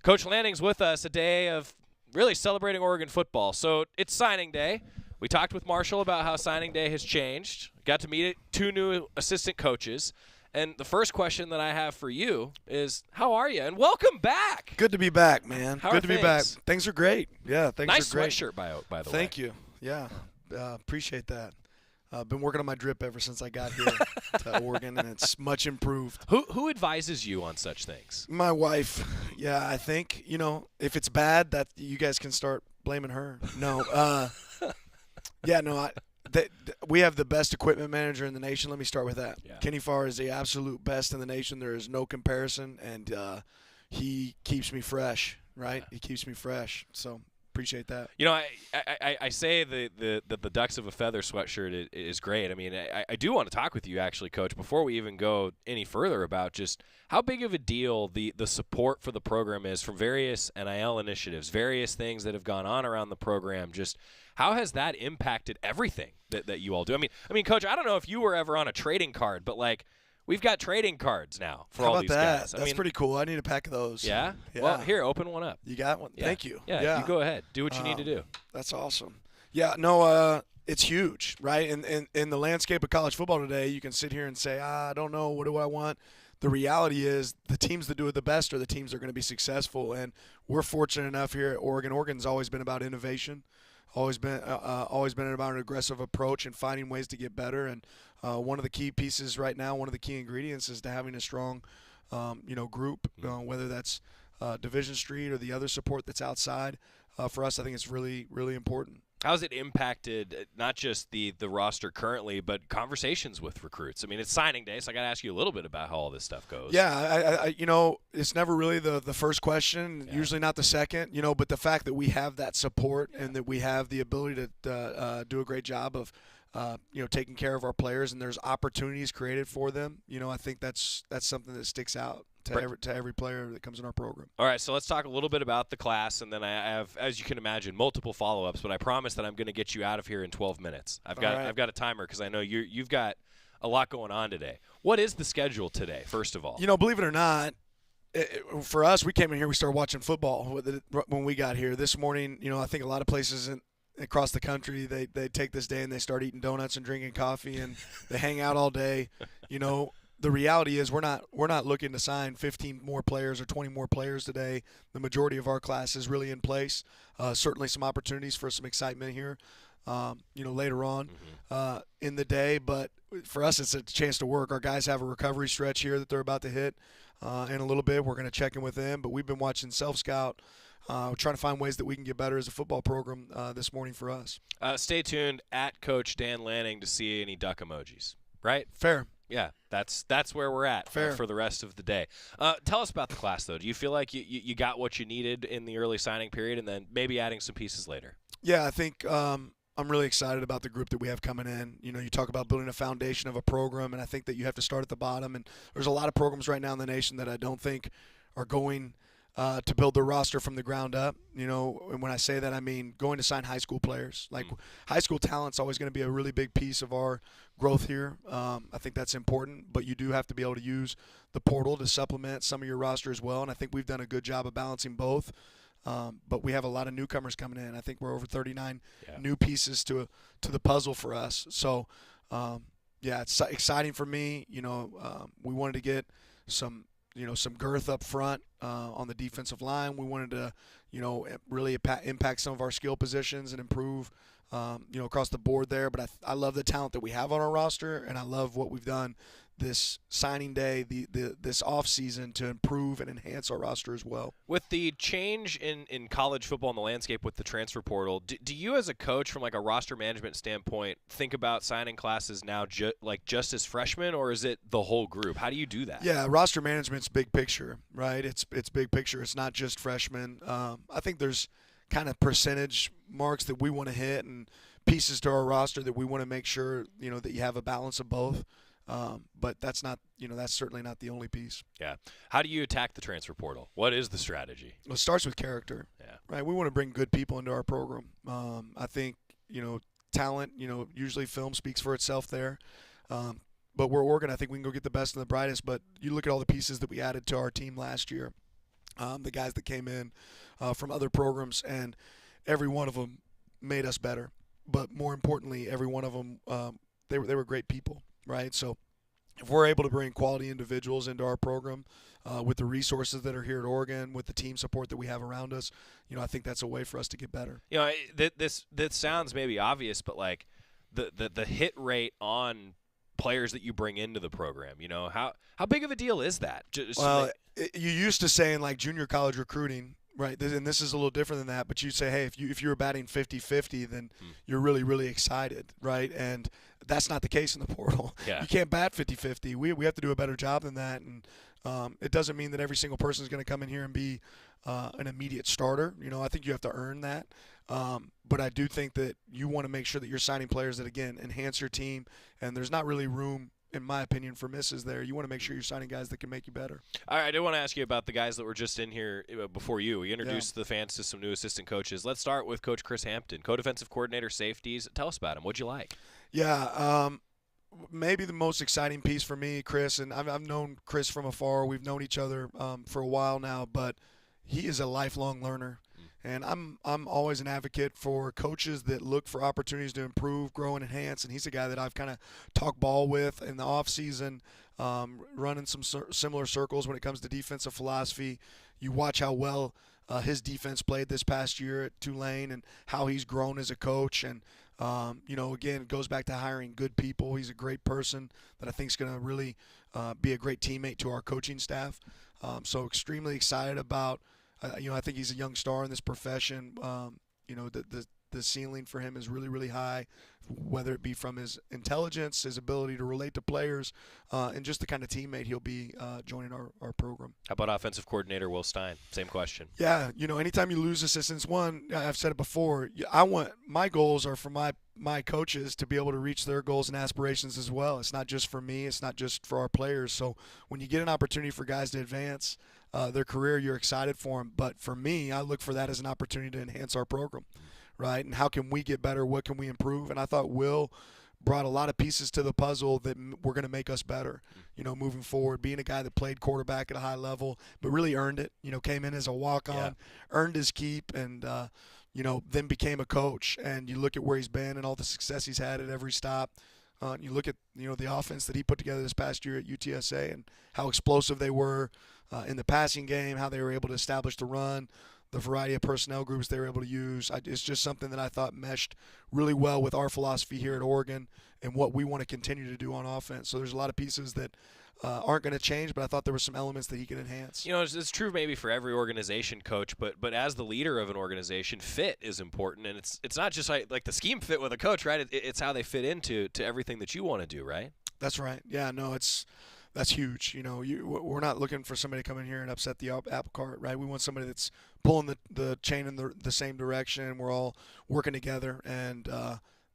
Coach Lanning's with us, a day of really celebrating Oregon football. So it's signing day. We talked with Marshall about how signing day has changed. Got to meet 2 new assistant coaches. And the first question that I have for you is, how are you? And welcome back. Good to be back, man. How Good are to be back. things? Things are great. Yeah, things Nice are great. sweatshirt, by the way. Thank you. Yeah, appreciate that. Been working on my drip ever since I got here to Oregon, and it's much improved. Who advises you on such things? My wife. Yeah, I think, you know, if it's bad, that you guys can start blaming her. No. Yeah, no, we have the best equipment manager in the nation. Let me start with that. Yeah. Kenny Farr is the absolute best in the nation. There is no comparison, and he keeps me fresh, right? Yeah. He keeps me fresh, so appreciate that. You know, I say the Ducks of a Feather sweatshirt is great. I mean, I do want to talk with you, actually, Coach, before we even go any further about just how big of a deal the support for the program is from various NIL initiatives, various things that have gone on around the program. Just how has that impacted everything that you all do? I mean, Coach, I don't know if you were ever on a trading card, but, like, we've got trading cards now for How all about these that? guys. That's pretty cool. I need a pack of those. Yeah? Yeah. Well, here, open one up. You got one? Yeah. Thank you. Yeah, you go ahead. Do what you need to do. That's awesome. Yeah, no, it's huge, right? In the landscape of college football today, you can sit here and say, I don't know, what do I want? The reality is the teams that do it the best are the teams that are going to be successful, and we're fortunate enough here at Oregon. Oregon's always been about innovation, always been about an aggressive approach and finding ways to get better. And one of the key pieces right now, one of the key ingredients is to having a strong, group, whether that's Division Street or the other support that's outside. For us, I think it's really, really important. How's it impacted not just the roster currently, but conversations with recruits? I mean, it's signing day, so I got to ask you a little bit about how all this stuff goes. Yeah, I it's never really the first question, usually not the second, but the fact that we have that support and that we have the ability to do a great job of taking care of our players, and there's opportunities created for them. I think that's something that sticks out to every player that comes in our program. All right, so let's talk a little bit about the class, and then I have, as you can imagine, multiple follow-ups. But I promise that I'm going to get you out of here in 12 minutes. I've got a timer because I know you've got a lot going on today. What is the schedule today? First of all, believe it or not, for us, we came in here, we started watching football when we got here this morning. I think a lot of places across the country, they take this day and they start eating donuts and drinking coffee and they hang out all day. The reality is we're not looking to sign 15 more players or 20 more players today. The majority of our class is really in place. Certainly some opportunities for some excitement here, later on in the day. But for us, it's a chance to work. Our guys have a recovery stretch here that they're about to hit in a little bit. We're going to check in with them. But we've been watching self-scout, trying to find ways that we can get better as a football program this morning for us. Stay tuned at Coach Dan Lanning to see any duck emojis, right? Fair. Yeah, that's where we're at for the rest of the day. Tell us about the class, though. Do you feel like you got what you needed in the early signing period and then maybe adding some pieces later? Yeah, I think I'm really excited about the group that we have coming in. You talk about building a foundation of a program, and I think that you have to start at the bottom. And there's a lot of programs right now in the nation that I don't think are going to build their roster from the ground up. And when I say that, I mean going to sign high school players. Like high school talent's always going to be a really big piece of our growth here. I think that's important, but you do have to be able to use the portal to supplement some of your roster as well. And I think we've done a good job of balancing both. But we have a lot of newcomers coming in. I think we're over 39 new pieces to the puzzle for us. So, it's exciting for me. We wanted to get some girth up front on the defensive line. We wanted to, really impact some of our skill positions and improve, across the board there. But I love the talent that we have on our roster, and I love what we've done this signing day, this off season to improve and enhance our roster as well. With the change in college football and the landscape with the transfer portal, do you as a coach from like a roster management standpoint think about signing classes now just as freshmen, or is it the whole group? How do you do that? Yeah, roster management's big picture, right? It's big picture. It's not just freshmen. I think there's kind of percentage marks that we want to hit and pieces to our roster that we want to make sure, that you have a balance of both. But that's not, that's certainly not the only piece. Yeah. How do you attack the transfer portal? What is the strategy? Well, it starts with character. Yeah. Right. We want to bring good people into our program. I think, talent, usually film speaks for itself there. But we're Oregon. I think we can go get the best and the brightest. But you look at all the pieces that we added to our team last year, the guys that came in from other programs, and every one of them made us better. But more importantly, every one of them, they were great people. Right, so if we're able to bring quality individuals into our program with the resources that are here at Oregon, with the team support that we have around us, I think that's a way for us to get better. This sounds maybe obvious, but like the hit rate on players that you bring into the program, how big of a deal is that? You used to say in like junior college recruiting. Right, and this is a little different than that, but you say, hey, if you were batting 50-50, then you're really, really excited, right? And that's not the case in the portal. Yeah. You can't bat 50-50. We have to do a better job than that, and it doesn't mean that every single person is going to come in here and be an immediate starter. I think you have to earn that. But I do think that you want to make sure that you're signing players that, again, enhance your team, and there's not really room, in my opinion, for misses there. You want to make sure you're signing guys that can make you better. All right, I do want to ask you about the guys that were just in here before you. We introduced the fans to some new assistant coaches. Let's start with Coach Chris Hampton, co-defensive coordinator, safeties. Tell us about him. What'd you like? Yeah, maybe the most exciting piece for me, Chris, and I've known Chris from afar. We've known each other for a while now, but he is a lifelong learner. And I'm always an advocate for coaches that look for opportunities to improve, grow, and enhance. And he's a guy that I've kind of talked ball with in the off season, running some similar circles when it comes to defensive philosophy. You watch how well his defense played this past year at Tulane and how he's grown as a coach. And again, it goes back to hiring good people. He's a great person that I think is going to really be a great teammate to our coaching staff. So extremely excited about. I think he's a young star in this profession. The ceiling for him is really, really high, whether it be from his intelligence, his ability to relate to players, and just the kind of teammate he'll be joining our program. How about offensive coordinator Will Stein? Same question. Yeah, anytime you lose assistants, I've said it before, my goals are for my my coaches to be able to reach their goals and aspirations as well. It's not just for me. It's not just for our players. So when you get an opportunity for guys to advance their career, you're excited for them. But for me, I look for that as an opportunity to enhance our program, right? And how can we get better? What can we improve? And I thought Will brought a lot of pieces to the puzzle that were going to make us better, moving forward. Being a guy that played quarterback at a high level, but really earned it, came in as a walk-on, earned his keep, and, then became a coach. And you look at where he's been and all the success he's had at every stop. You look at, the offense that he put together this past year at UTSA and how explosive they were in the passing game, how they were able to establish the run, the variety of personnel groups they were able to use. It's just something that I thought meshed really well with our philosophy here at Oregon and what we want to continue to do on offense. So there's a lot of pieces that aren't going to change, but I thought there were some elements that he could enhance. It's true maybe for every organization, coach, but as the leader of an organization, fit is important, and it's not just like the scheme fit with a coach, right? It's how they fit into everything that you want to do, right? That's right. Yeah, no, that's huge. We're not looking for somebody to come in here and upset the apple cart, right? We want somebody that's pulling the chain in the same direction. We're all working together, and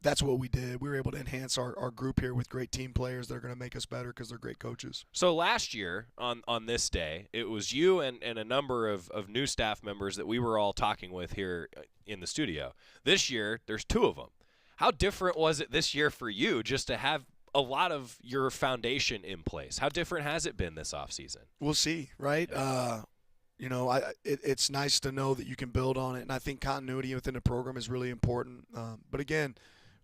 that's what we did. We were able to enhance our group here with great team players that are going to make us better because they're great coaches. So last year on this day, it was you and a number of new staff members that we were all talking with here in the studio. This year, there's 2 of them. How different was it this year for you just to have a lot of your foundation in place? How different has it been this offseason? We'll see, right? It's nice to know that you can build on it, and I think continuity within the program is really important. But again,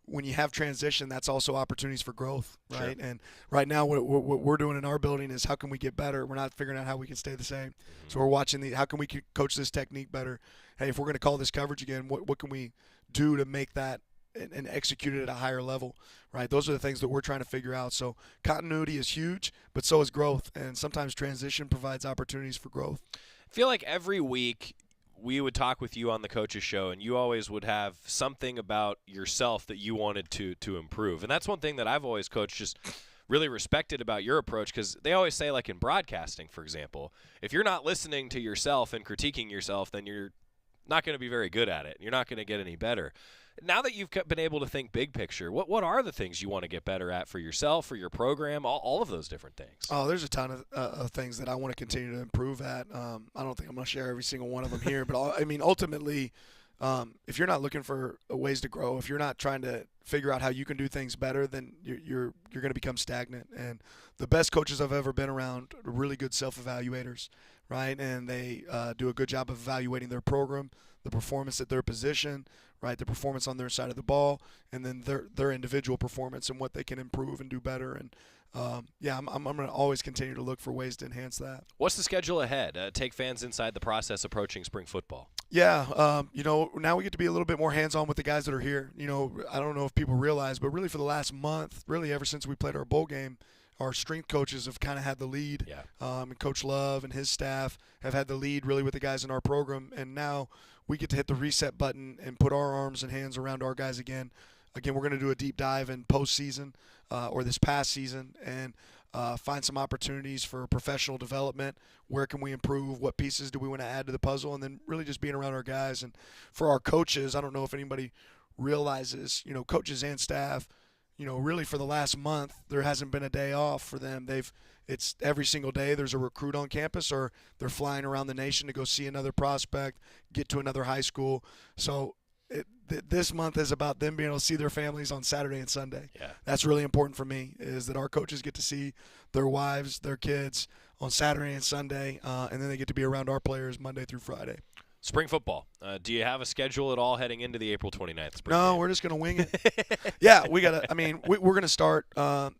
when you have transition, that's also opportunities for growth, right? Sure. And right now, what we're doing in our building is how can we get better? We're not figuring out how we can stay the same. Mm-hmm. So we're watching how can we coach this technique better? Hey, if we're going to call this coverage again, what can we do to make that and execute it at a higher level, right? Those are the things that we're trying to figure out. So continuity is huge, but so is growth. And sometimes transition provides opportunities for growth. I feel like every week we would talk with you on the Coaches Show, and you always would have something about yourself that you wanted to improve. And that's one thing that I've always, Coach, just really respected about your approach, because they always say, like in broadcasting, for example, if you're not listening to yourself and critiquing yourself, then you're not going to be very good at it. You're not going to get any better. Now that you've been able to think big picture, what are the things you want to get better at for yourself, for your program, all of those different things? Oh, there's a ton of things that I want to continue to improve at. I don't think I'm going to share every single one of them here, but ultimately, if you're not looking for ways to grow, if you're not trying to figure out how you can do things better, then you're going to become stagnant. And the best coaches I've ever been around are really good self-evaluators, right? And they do a good job of evaluating their program, the performance at their position, right, the performance on their side of the ball, and then their individual performance and what they can improve and do better. And I'm going to always continue to look for ways to enhance that. What's the schedule ahead? Take fans inside the process approaching spring football. Yeah, now we get to be a little bit more hands-on with the guys that are here. I don't know if people realize, but really for the last month, really ever since we played our bowl game, our strength coaches have kind of had the lead. Yeah. And Coach Love and his staff have had the lead really with the guys in our program. And now we get to hit the reset button and put our arms and hands around our guys again. Again, we're going to do a deep dive in postseason or this past season and find some opportunities for professional development. Where can we improve? What pieces do we want to add to the puzzle? And then really just being around our guys. And for our coaches, I don't know if anybody realizes, coaches and staff, really for the last month, there hasn't been a day off for them. It's every single day there's a recruit on campus or they're flying around the nation to go see another prospect, get to another high school. So this month is about them being able to see their families on Saturday and Sunday. Yeah. That's really important for me, is that our coaches get to see their wives, their kids on Saturday and Sunday, and then they get to be around our players Monday through Friday. Spring football. Do you have a schedule at all heading into the April 29th spring No, game? we're just going to wing it. Yeah, we're going to start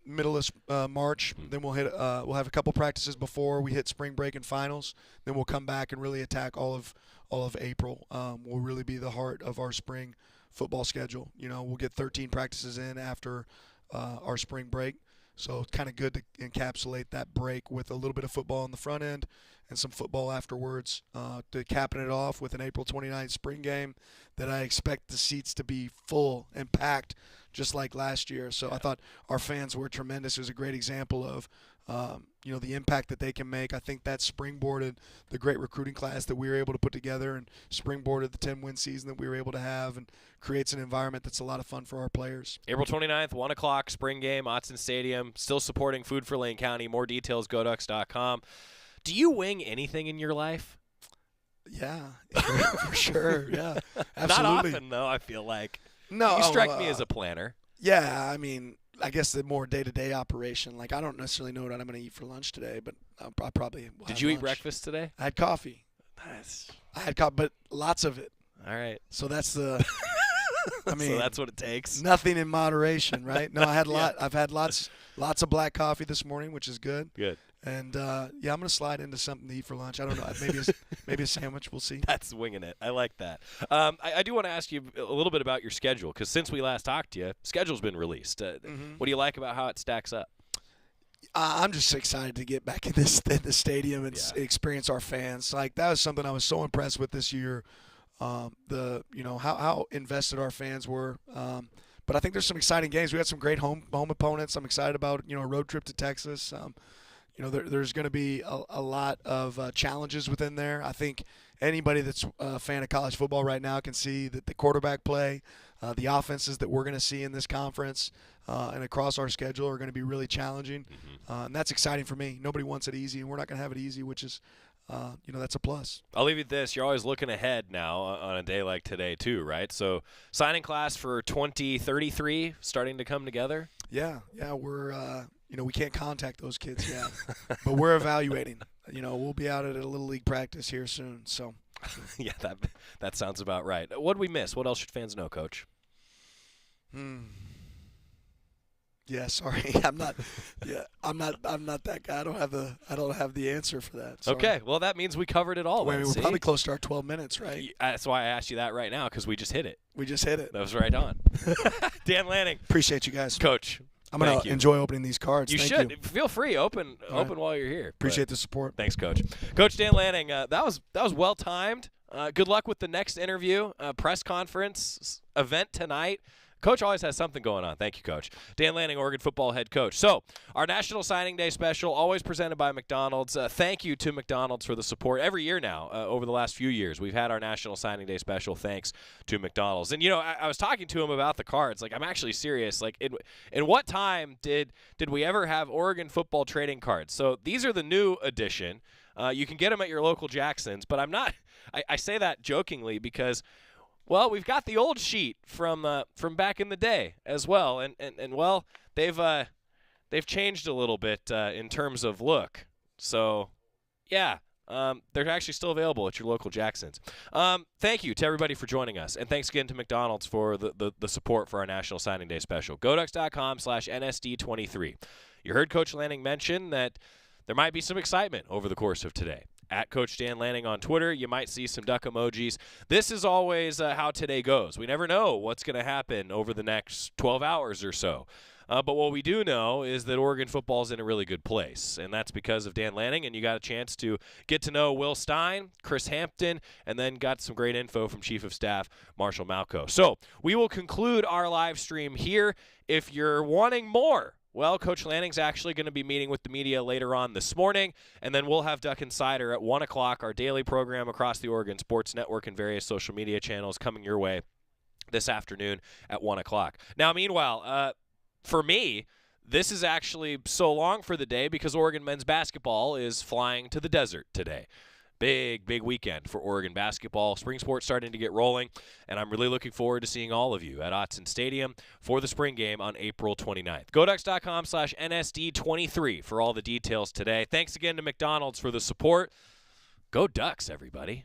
middle of March. Then we'll have a couple practices before we hit spring break and finals. Then we'll come back and really attack all of April. Will really be the heart of our spring football schedule. We'll get 13 practices in after our spring break. So it's kind of good to encapsulate that break with a little bit of football on the front end and some football afterwards, to capping it off with an April 29th spring game that I expect the seats to be full and packed just like last year. So I thought our fans were tremendous. It was a great example of the impact that they can make. I think that springboarded the great recruiting class that we were able to put together and springboarded the 10-win season that we were able to have and creates an environment that's a lot of fun for our players. April 29th, 1 o'clock, spring game, Autzen Stadium. Still supporting Food for Lane County. More details, GoDucks.com. Do you wing anything in your life? Yeah, for sure. Yeah, absolutely. Not often, though, I feel like. No, you strike me as a planner. Yeah, I mean, I guess the more day-to-day operation. Like, I don't necessarily know what I'm going to eat for lunch today, but I probably will. Did you eat breakfast today? I had coffee. Nice. I had coffee, but lots of it. All right. So that's the. I mean, so that's what it takes. Nothing in moderation, right? No, I had I've had lots of black coffee this morning, which is good. Good. And I'm gonna slide into something to eat for lunch. I don't know, maybe a sandwich. We'll see. That's winging it. I like that. I do want to ask you a little bit about your schedule because since we last talked to you, schedule's been released. What do you like about how it stacks up? I'm just excited to get back in the stadium and experience our fans. Like that was something I was so impressed with this year. How invested our fans were. But I think there's some exciting games. We had some great home opponents. I'm excited about a road trip to Texas. There's going to be a lot of challenges within there. I think anybody that's a fan of college football right now can see that the quarterback play, the offenses that we're going to see in this conference and across our schedule are going to be really challenging. And that's exciting for me. Nobody wants it easy, and we're not going to have it easy, which is that's a plus. I'll leave you with this. You're always looking ahead now on a day like today too, right? So signing class for 2033 starting to come together? Yeah, we're we can't contact those kids yet, but we're evaluating. We'll be out at a little league practice here soon. So, yeah, that sounds about right. What did we miss? What else should fans know, Coach? Yeah, sorry, I'm not. Yeah, I'm not that guy. I don't have the answer for that. Sorry. Okay, well that means we covered it all. We're probably close to our 12 minutes, right? That's why I asked you that right now because we just hit it. That was right on. Dan Lanning, appreciate you guys, Coach. I'm going to enjoy opening these cards. You Thank should. Feel free. Open while you're here. Appreciate the support. Thanks, Coach. Coach Dan Lanning, that was well timed. Good luck with the next interview, press conference, event tonight. Coach always has something going on. Thank you, Coach. Dan Lanning, Oregon football head coach. So, our National Signing Day special, always presented by McDonald's. Thank you to McDonald's for the support. Every year now, over the last few years, we've had our National Signing Day special thanks to McDonald's. And, I was talking to him about the cards. Like, I'm actually serious. Like, in what time did we ever have Oregon football trading cards? So, these are the new edition. You can get them at your local Jacksons, but I'm not – I say that jokingly because – well, we've got the old sheet from back in the day as well, and well, they've changed a little bit in terms of look. So, yeah, they're actually still available at your local Jacksons. Thank you to everybody for joining us, and thanks again to McDonald's for the support for our National Signing Day special. GoDucks.com/NSD23. You heard Coach Lanning mention that there might be some excitement over the course of today. At Coach Dan Lanning on Twitter, you might see some duck emojis. This is always how today goes. We never know what's going to happen over the next 12 hours or so. But what we do know is that Oregon football is in a really good place, and that's because of Dan Lanning, and you got a chance to get to know Will Stein, Chris Hampton, and then got some great info from Chief of Staff Marshall Malchow. So we will conclude our live stream here. If you're wanting more, well, Coach Lanning's actually going to be meeting with the media later on this morning, and then we'll have Duck Insider at 1 o'clock, our daily program across the Oregon Sports Network and various social media channels coming your way this afternoon at 1 o'clock. Now, meanwhile, for me, this is actually so long for the day because Oregon men's basketball is flying to the desert today. Big weekend for Oregon basketball. Spring sports starting to get rolling, and I'm really looking forward to seeing all of you at Autzen Stadium for the spring game on April 29th. GoDucks.com/NSD23 for all the details today. Thanks again to McDonald's for the support. Go Ducks, everybody.